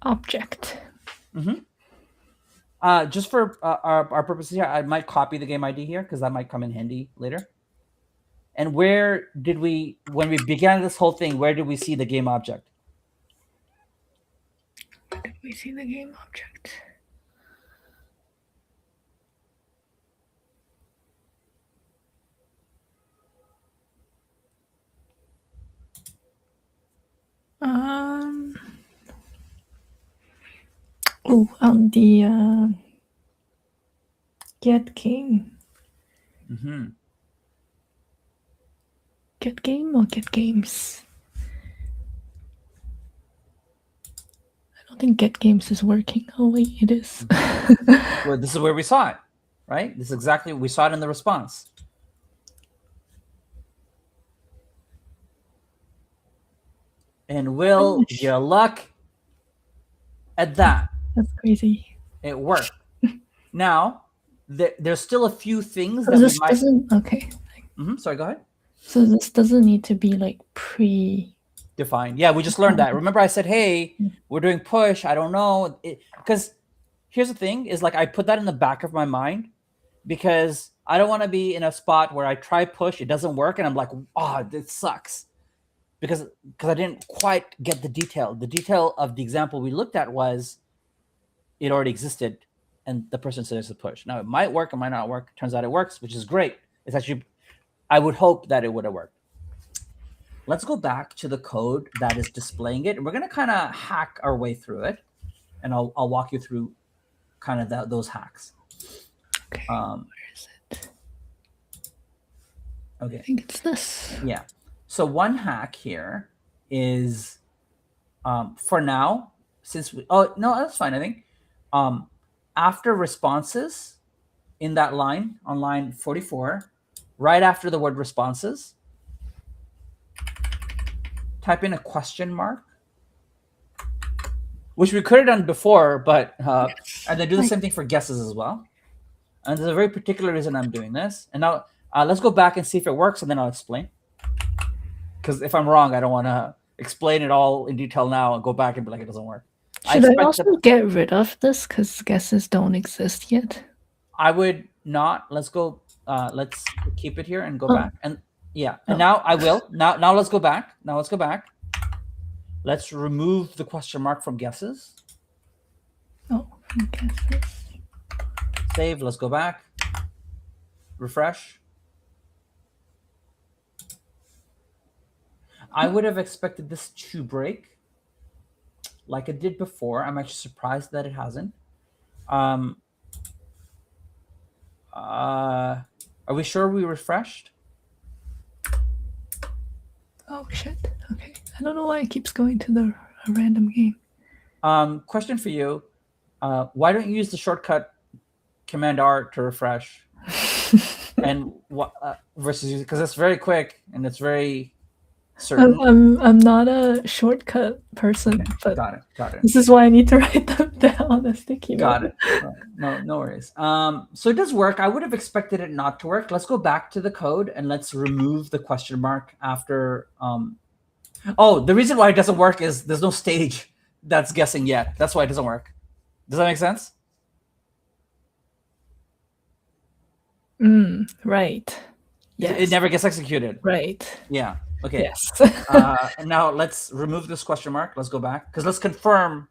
object. Just for our purposes here, I might copy the game ID here because that might come in handy later. And where did we, when we began this whole thing, where did we see the game object? Where did we see the game object? On the get game. Get game or get games? I don't think get games is working. Oh wait, it is. Well, this is where we saw it, right? This is exactly, we saw it in the response. And will your luck at that? That's crazy. It worked. Now, there's still a few things So that this we might. doesn't. Okay. Sorry, go ahead. So this doesn't need to be like Defined. Yeah, we just learned that. Remember, I said, "Hey, we're doing push." I don't know, because here's the thing: is like I put that in the back of my mind because I don't want to be in a spot where I try push, it doesn't work, and I'm like, "Oh, this sucks," because I didn't quite get the detail. The detail of the example we looked at was it already existed, and the person says to push. Now it might work, it might not work. Turns out it works, which is great. It's actually, I would hope that it would have worked. Let's go back to the code that is displaying it. And we're going to kind of hack our way through it. And I'll walk you through kind of those hacks. Okay. Where is it? Okay. I think it's this. Yeah. So one hack here is, for now, since no, that's fine, I think. After responses in that line, on line 44, right after the word responses, type in a question mark, which we could have done before, but and then do the same thing for guesses as well. And there's a very particular reason I'm doing this. And now let's go back and see if it works, and then I'll explain. Because if I'm wrong, I don't want to explain it all in detail now and go back and be like, it doesn't work. Should I also get rid of this because guesses don't exist yet? I would not. Let's go. Let's keep it here and go back. And yeah, and now I will. Now let's go back. Now let's go back. Let's remove the question mark from guesses. Oh, from guesses. Save. Let's go back. Refresh. I would have expected this to break like it did before. I'm actually surprised that it hasn't. Are we sure we refreshed? Oh shit. Okay. I don't know why it keeps going to a random game. Question for you. Why don't you use the shortcut Command R to refresh? And versus because it's very quick and it's very certain. I'm not a shortcut person, Okay, but got it. This is why I need to write them down on a sticky note. Got it. No worries. So it does work. I would have expected it not to work. Let's go back to the code and let's remove the question mark after. Oh, the reason why it doesn't work is there's no stage that's guessing yet. That's why it doesn't work. Does that make sense? Right. Yes. It never gets executed. Right. Yeah. Okay. Yes. And now let's remove this question mark. Let's go back because let's confirm.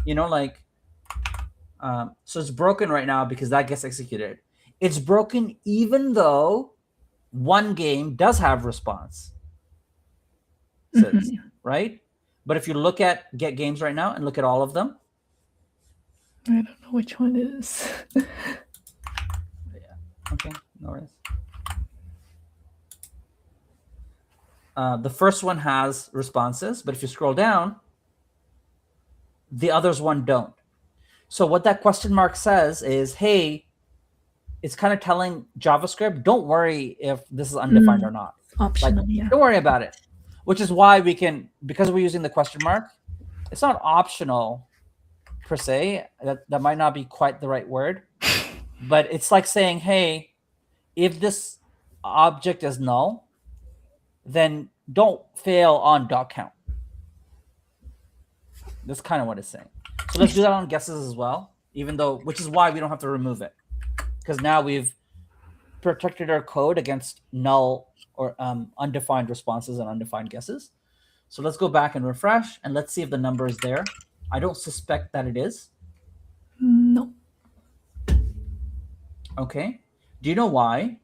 So it's broken right now because that gets executed. It's broken even though one game does have response. Right? But if you look at get games right now and look at all of them. I don't know which one it is. Yeah. Okay. No worries. The first one has responses, but if you scroll down, the others one don't. So what that question mark says is, hey, it's kind of telling JavaScript, don't worry if this is undefined or not. Like, Optional, yeah. don't worry about it. Which is why we can, because we're using the question mark, it's not optional per se. That might not be quite the right word, but it's like saying, hey, if this object is null, then don't fail on .count. That's kind of what it's saying. So let's do that on guesses as well, even though, which is why we don't have to remove it, because now we've protected our code against null or undefined responses and undefined guesses. So let's go back and refresh, and let's see if the number is there. I don't suspect that it is. No. Okay. Do you know why?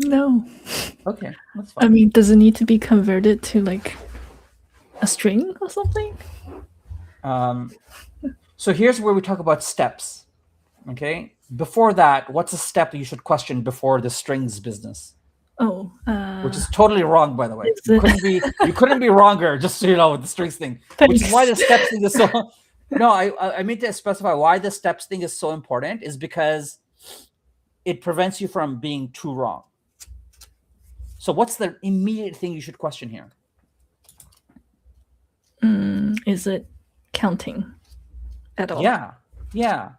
No. Okay, that's fine. I mean, does it need to be converted to like a string or something? So here's where we talk about steps. Okay. Before that, what's a step you should question before the strings business? Oh, Which is totally wrong, by the way. Is it? You couldn't be wronger, just so you know, with the strings thing. Which is why the steps thing is so. No, I mean to specify why the steps thing is so important is because it prevents you from being too wrong. So what's the immediate thing you should question here? Is it counting at all? Yeah.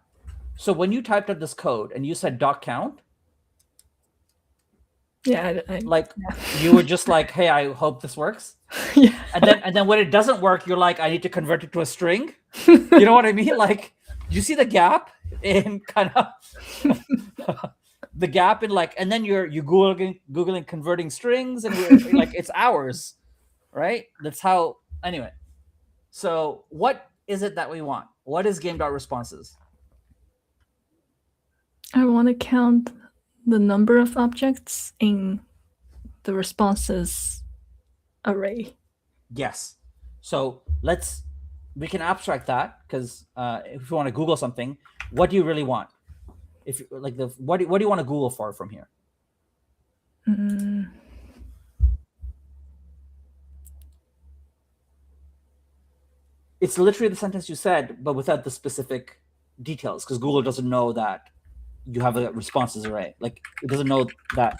So when you typed up this code and you said .count, Yeah, you were just like, hey, I hope this works. Yeah. And then when it doesn't work, you're like, I need to convert it to a string. You know what I mean? Like, do you see the gap in kind of the gap in like, and then you're googling converting strings, and we're like, it's hours, right? That's how. Anyway, so what is it that we want? What is game.responses? I want to count the number of objects in the responses array. Yes. So we can abstract that, because if you want to Google something, what do you really want? If like what do you want to Google for from here? It's literally the sentence you said, but without the specific details, because Google doesn't know that you have a responses array. Like, it doesn't know that.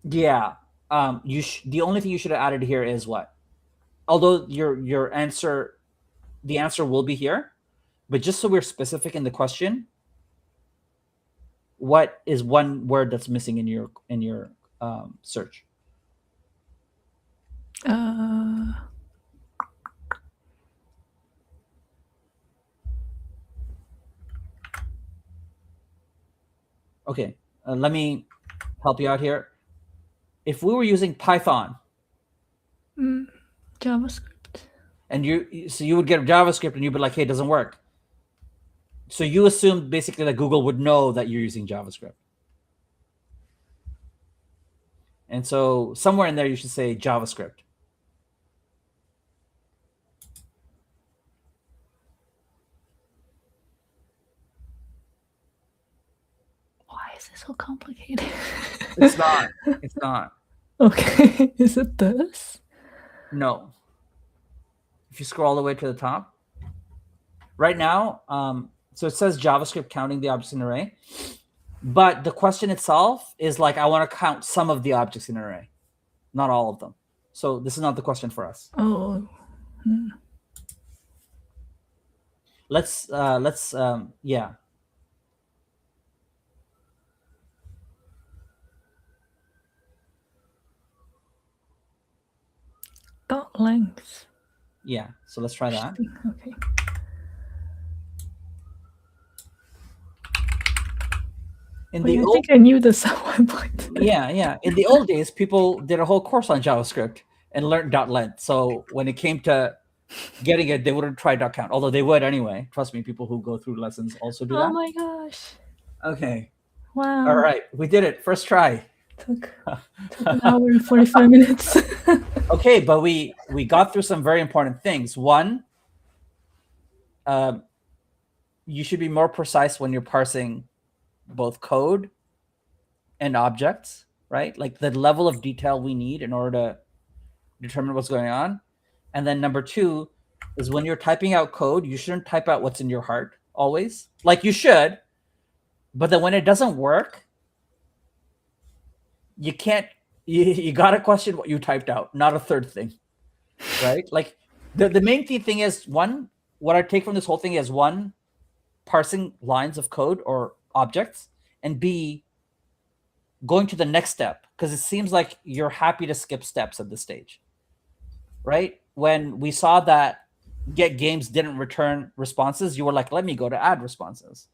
Yeah. The only thing you should have added here is what? Although your answer, the answer will be here, but just so we're specific in the question, what is one word that's missing in your search? Okay, let me help you out here. If we were using Python, JavaScript, and you would get JavaScript, and you'd be like, hey, it doesn't work. So you assumed basically that Google would know that you're using JavaScript. And so somewhere in there, you should say JavaScript. Why is it so complicated? It's not. It's not. Okay, is it this? No. If you scroll all the way to the top, right now, so it says JavaScript counting the objects in an array, but the question itself is like, I want to count some of the objects in an array, not all of them. So this is not the question for us. Oh. Let's yeah. Dot length. Yeah, so let's try that. Okay. In Wait, the I old, think I knew this at one point. yeah. In the old days, people did a whole course on JavaScript and learned .length. So when it came to getting it, they wouldn't try .count, although they would anyway. Trust me, people who go through lessons also do that. Oh my gosh. Okay. Wow. All right, we did it. First try. Took an hour and 45 minutes. Okay, but we we got through some very important things. One, you should be more precise when you're parsing both code and objects, right? Like the level of detail we need in order to determine what's going on. And then number two is when you're typing out code, you shouldn't type out what's in your heart always. Like you should, but then when it doesn't work, you can't, you got to question what you typed out, not a third thing, right? Like the main key thing is one, what I take from this whole thing is one, parsing lines of code or objects, and B, going to the next step, because it seems like you're happy to skip steps at this stage, right? When we saw that get games didn't return responses, you were like, let me go to add responses,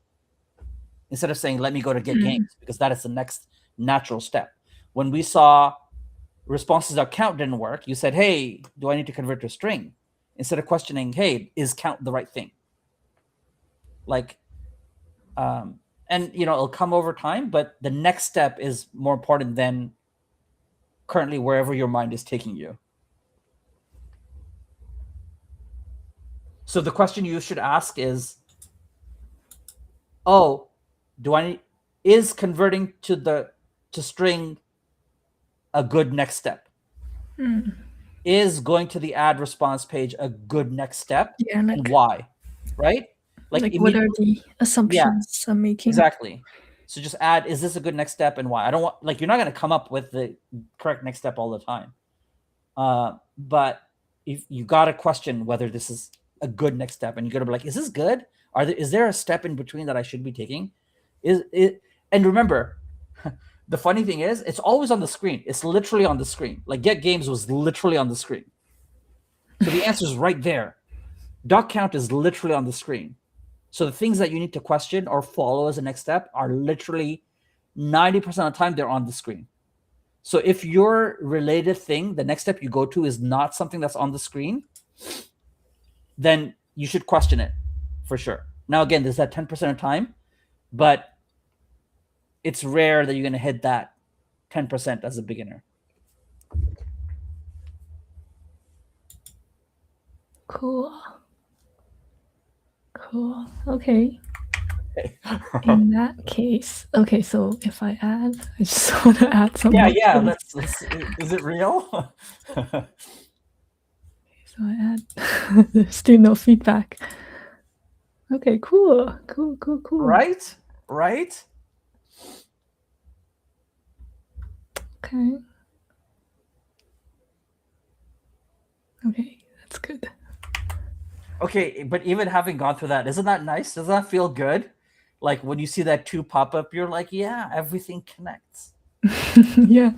instead of saying, let me go to get games, because that is the next natural step. When we saw responses.count didn't work, you said, hey, do I need to convert to a string? Instead of questioning, hey, is count the right thing? Like, and it'll come over time, but the next step is more important than currently wherever your mind is taking you. So the question you should ask is, oh, is converting to string a good next step? Is going to the add response page a good next step? Yeah, like, and why? Right? Like what are the assumptions I'm making? Exactly. So just add, is this a good next step and why? I don't want, like, you're not going to come up with the correct next step all the time. But if you got to question whether this is a good next step, and you got to be like, is this good? Is there a step in between that I should be taking? And remember, the funny thing is, it's always on the screen. It's literally on the screen. Like get games was literally on the screen. So the answer is right there. Doc count is literally on the screen. So the things that you need to question or follow as a next step are literally 90% of the time they're on the screen. So if your related thing, the next step you go to is not something that's on the screen, then you should question it for sure. Now, again, there's that 10% of time, but it's rare that you're going to hit that 10% as a beginner. Cool. Okay. In that case, okay, so if I add, I just want to add something. Yeah. Let's. Is it real? So I add. There's still no feedback. Okay, cool. Right. Okay, that's good. Okay, but even having gone through that, isn't that nice? Does that feel good? Like when you see that 2 pop up, you're like, yeah, everything connects. Yeah.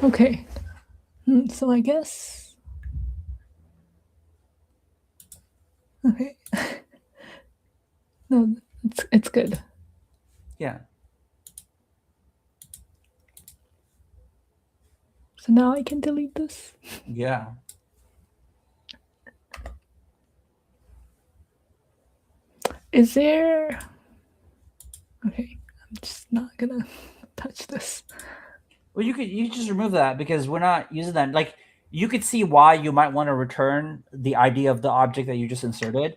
Okay. So I guess. Okay. No, it's good. Yeah. So now I can delete this. Yeah. Is there? Okay, I'm just not gonna touch this. Well, you just remove that because we're not using that. Like you could see why you might want to return the ID of the object that you just inserted,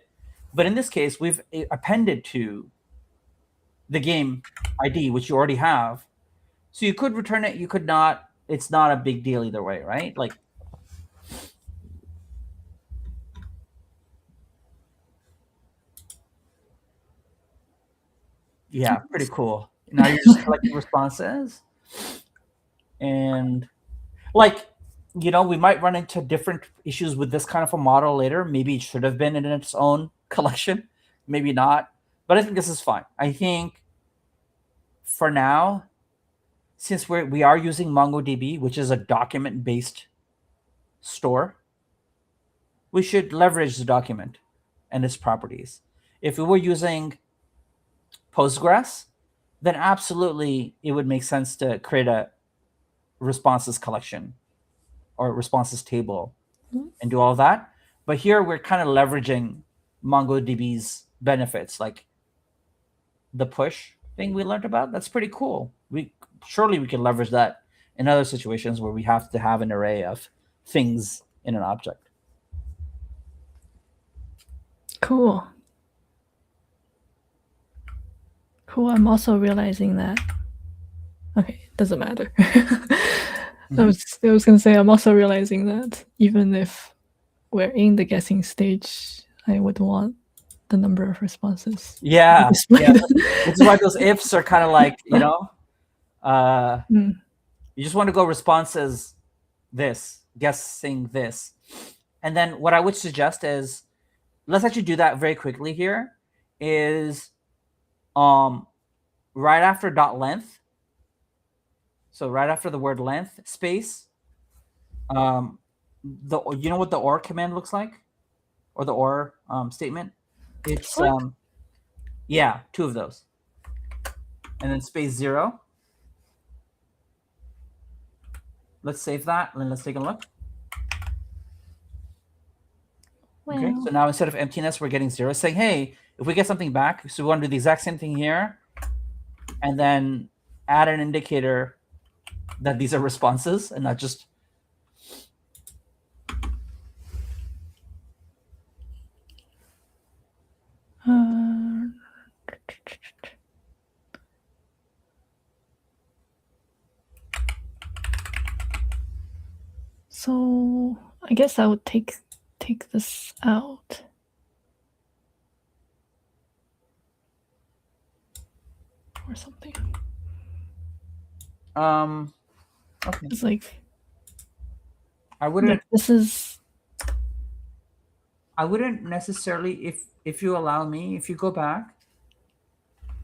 but in this case, we've appended to the game ID, which you already have. So you could return it, you could not. It's not a big deal either way, right? Like. Yeah, pretty cool. Now you're just collecting responses. And like, we might run into different issues with this kind of a model later. Maybe it should have been in its own collection, maybe not. But I think this is fine. I think for now, since we are using MongoDB, which is a document-based store, we should leverage the document and its properties. If we were using Postgres, then absolutely it would make sense to create a responses collection or responses table and do all that. But here we're kind of leveraging MongoDB's benefits, like the push thing we learned about. That's pretty cool. We can leverage that in other situations where we have to have an array of things in an object. Cool. Cool. I'm also realizing that. Okay, it doesn't matter. I was gonna say I'm also realizing that even if we're in the guessing stage, I would want the number of responses. Yeah, displayed. which is why those ifs are kind of like, Mm. you just want to go responses this, guessing this. And then what I would suggest is, let's actually do that very quickly here, is right after dot length, so right after the word length, space, you know what the or command looks like? Or the or statement? It's, yeah, two of those. And then space 0. Let's save that, and then let's take a look. Well, Okay, so now instead of emptiness, we're getting 0, saying, hey, if we get something back, so we want to do the exact same thing here, and then add an indicator that these are responses and not just. so I guess I would take this out. Or something. Okay. It's like I wouldn't. This is. I wouldn't necessarily, if you allow me, if you go back.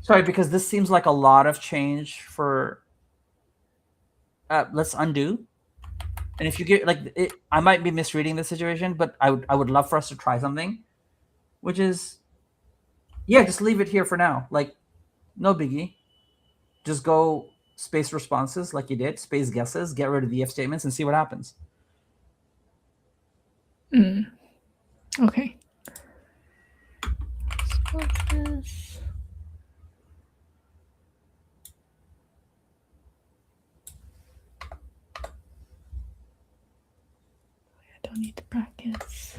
Sorry, because this seems like a lot of change for. Let's undo. And if you get I might be misreading the situation, but I would love for us to try something, which is, yeah, just leave it here for now. Like, no biggie. Just go space responses like you did, space guesses, get rid of the if statements, and see what happens. Okay. Responses. I don't need the brackets.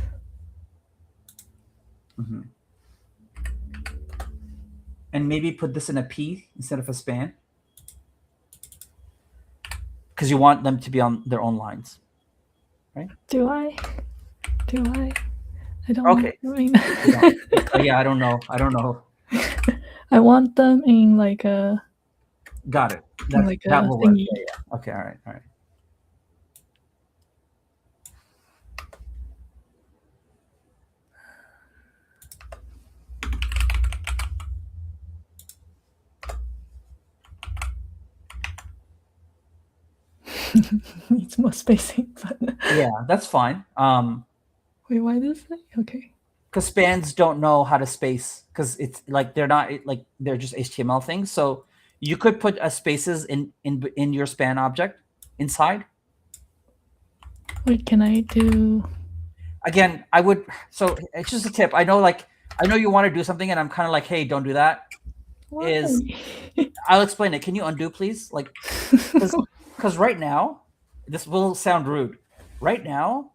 And maybe put this in a P instead of a span, because you want them to be on their own lines, right? Do I? I don't. Okay. Know. Yeah, I don't know. I want them in like a. Got it. That will work. Yeah. Okay. All right. Needs more spacing, but yeah, that's fine. Wait, why this thing? Okay. Because spans don't know how to space, because it's like they're not like they're just HTML things. So you could put spaces in your span object inside. Wait, can I do? Again, I would. So it's just a tip. I know you want to do something, and I'm kind of like, hey, don't do that. Why? I'll explain it. Can you undo, please? Like, because right now, this will sound rude. Right now,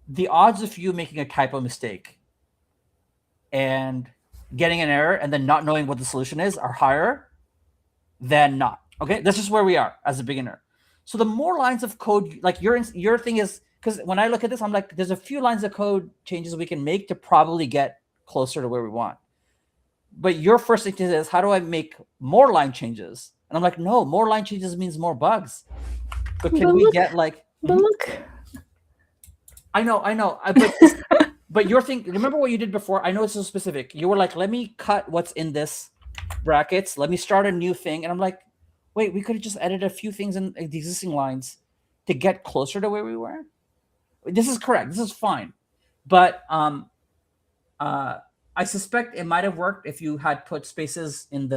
the odds of you making a typo mistake and getting an error and then not knowing what the solution is are higher than not. Okay, this is where we are as a beginner. So the more lines of code, like your thing is, because when I look at this, I'm like, there's a few lines of code changes we can make to probably get closer to where we want. But your first thing is, how do I make more line changes? And I'm like, no, more line changes means more bugs. But can we get like? But look. I know. But your thing, remember what you did before? I know it's so specific. You were like, let me cut what's in this brackets. Let me start a new thing. And I'm like, wait, we could have just edited a few things in the existing lines to get closer to where we were. This is correct. This is fine. But I suspect it might have worked if you had put spaces in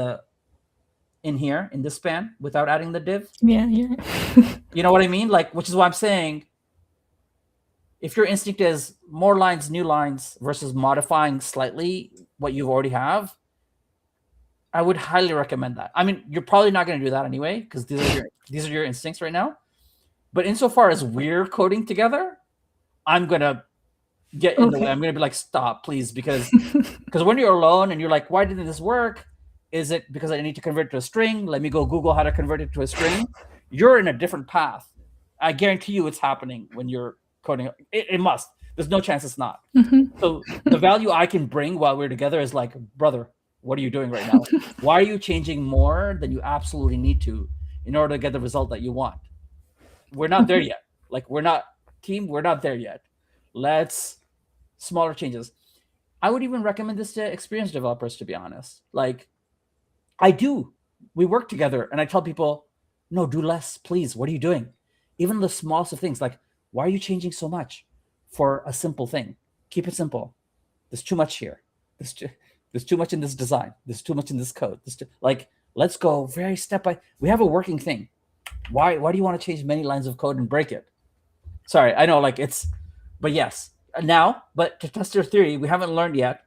here in this span without adding the div. Yeah. You know what I mean? Like, which is why I'm saying, if your instinct is more lines, new lines versus modifying slightly what you already have, I would highly recommend that. I mean, you're probably not going to do that anyway, because these are your instincts right now. But insofar as we're coding together, I'm going to get in the way. Okay. I'm gonna be like, stop, please, because when you're alone and you're like, why didn't this work? Is it because I need to convert it to a string? Let me go Google how to convert it to a string. You're in a different path. I guarantee you it's happening when you're coding. It must. There's no chance it's not. Mhm. So the value I can bring while we're together is like, brother, what are you doing right now? Why are you changing more than you absolutely need to in order to get the result that you want? We're not there yet. Like we're not team, we're not there yet. Let's smaller changes. I would even recommend this to experienced developers, to be honest. Like I do. We work together and I tell people, no, do less, please. What are you doing? Even the smallest of things, like, why are you changing so much for a simple thing? Keep it simple. There's too much here. There's too much in this design. There's too much in this code. Like, let's go very step by. We have a working thing. Why do you want to change many lines of code and break it? Sorry, I know, like it's, but yes. Now, but to test your theory, we haven't learned yet.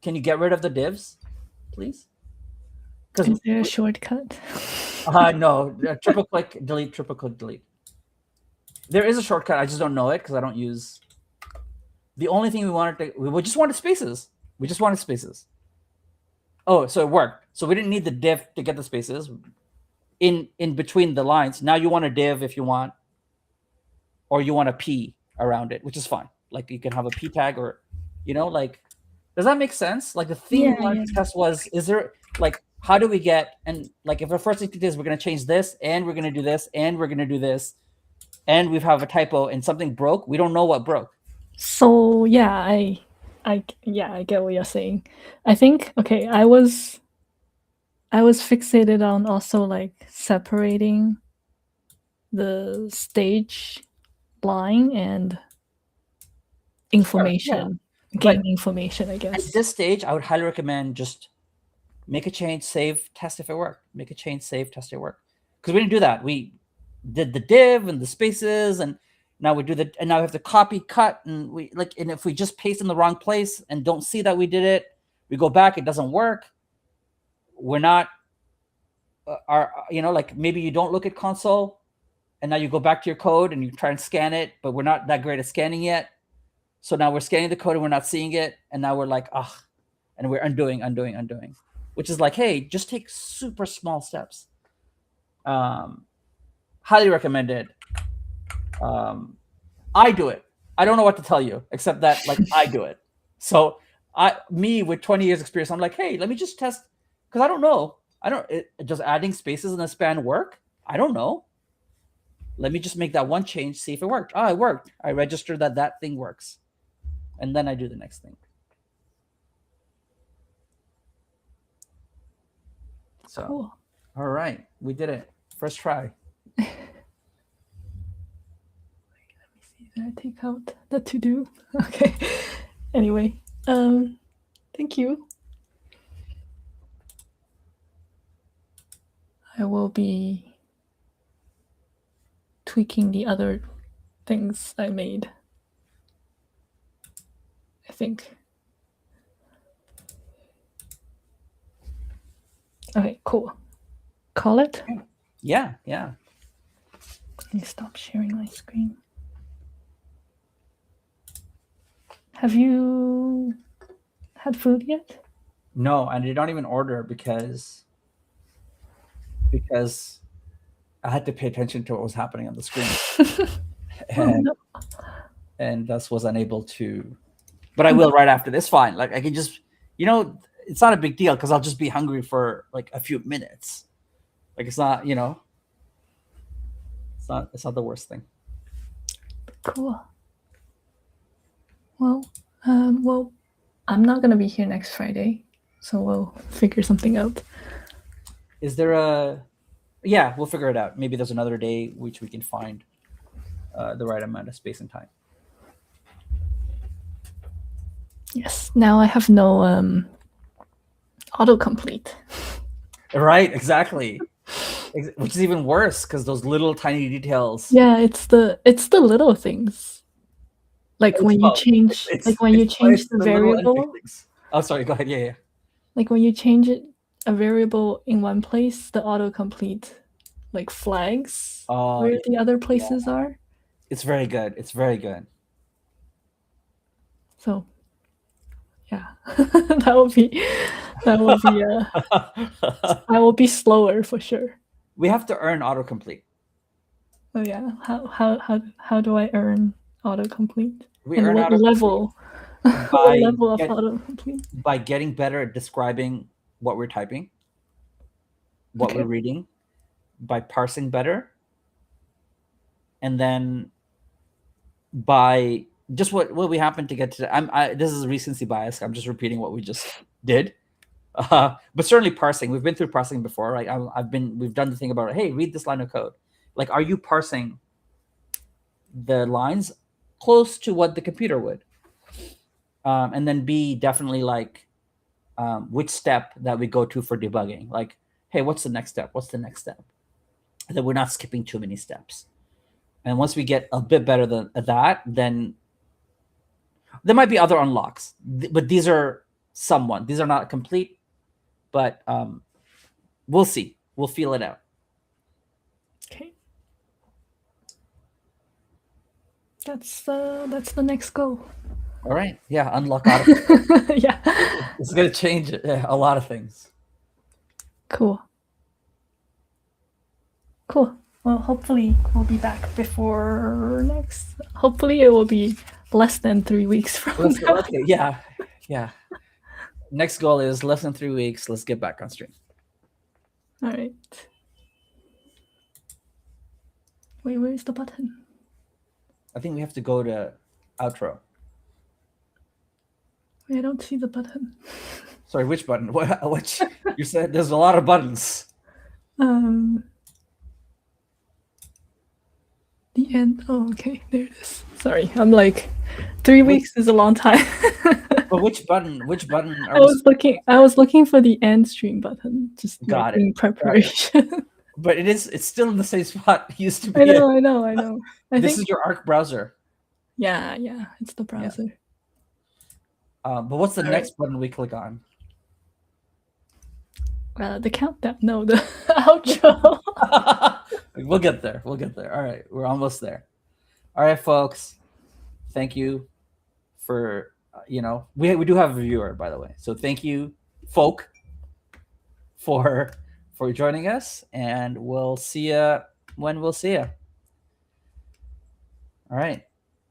Can you get rid of the divs, please? Because Is there a shortcut? no, triple click delete, triple click delete. There is a shortcut. I just don't know it because I don't use. The only thing we just wanted spaces. We just wanted spaces. Oh, so it worked. So we didn't need the div to get the spaces in between the lines. Now you want a div if you want, or you want a p around it, which is fine. Like you can have a p tag, or like, does that make sense? Like the thing we wanted to test was, is there like, how do we get, and like if our first thing is we're going to change this and we're going to do this and we're going to do this, and we have a typo and something broke, we don't know what broke. So yeah, I get what you're saying. I think okay, I was fixated on also like separating the stage line and information, gain information, I At guess. this stage, I would highly recommend just make a change, save, test if it worked. Make a change, save, test if it worked. Because we didn't do that. We did the div and the spaces, and now we have to copy, cut, and and if we just paste in the wrong place and don't see that we did it, we go back, it doesn't work. We're not like maybe you don't look at console and now you go back to your code and you try and scan it, but we're not that great at scanning yet. So now we're scanning the code and we're not seeing it, and now we're like, and we're undoing, which is like, hey, just take super small steps. Highly recommended. I do it. I don't know what to tell you except that like I do it. So me with 20 years experience, I'm like, hey, let me just test, because I don't know. Does adding spaces in a span work? I don't know. Let me just make that one change, see if it worked. It worked. I register that thing works. And then I do the next thing. So, Cool. All right, we did it. First try. Let me see. Did I take out the to do? Okay. Anyway, thank you. I will be tweaking the other things I made, I think. Okay, cool. Call it? Yeah. Let me stop sharing my screen. Have you had food yet? No, and I don't even order because I had to pay attention to what was happening on the screen. And thus was unable to. But I will right after this. Fine. Like I can just, it's not a big deal because I'll just be hungry for like a few minutes. Like it's not, it's not the worst thing. Cool. Well, I'm not gonna be here next Friday, so we'll figure something out. Is there yeah, we'll figure it out. Maybe there's another day which we can find the right amount of space and time. Yes. Now I have no autocomplete. Right, exactly. Which is even worse because those little tiny details. Yeah, it's the little things. Like when you change, the variable. Oh, sorry. Go ahead. Yeah. Like when you change a variable in one place, the autocomplete like flags where the other places are. It's very good. It's very good. So yeah, that will be that will be I will be slower for sure. We have to earn autocomplete. Oh yeah, how do I earn autocomplete? We And earn what autocomplete level? What level of autocomplete? by getting better at describing what we're typing, what Okay. we're reading, by parsing better, and then by just what we happen to get to. This is recency bias. I'm just repeating what we just did. But certainly parsing. We've been through parsing before, right? We've done the thing about, hey, read this line of code. Like, are you parsing the lines close to what the computer would? And then B, definitely like which step that we go to for debugging. Like, hey, what's the next step? What's the next step? That we're not skipping too many steps. And once we get a bit better at that, then there might be other unlocks. But these are somewhat. These are not complete, but we'll see. We'll feel it out. Okay. That's the next goal. All right. Yeah. Unlock auto. Yeah. It's gonna change a lot of things. Cool. Cool. Well, hopefully we'll be back before next. Hopefully it will be less than 3 weeks from now. Okay. Yeah. Yeah. Next goal is less than 3 weeks. Let's get back on stream. All right. Wait, where's the button? I think we have to go to outro. Wait, I don't see the button. Sorry, which button? Which? You said there's a lot of buttons. The end. Oh, okay. There it is. Sorry, I'm like, 3 weeks is a long time. But which button? Which button? I was looking for the end stream button, just Got in preparation. But it's still in the same spot it used to be. I know. This is your Arc browser. Yeah, it's the browser. But what's the next button we click on? The countdown. No, the outro. We'll get there. All right, we're almost there. All right, folks. Thank you for we do have a viewer, by the way. So thank you, folk, for joining us, and we'll see you when we'll see you. All right.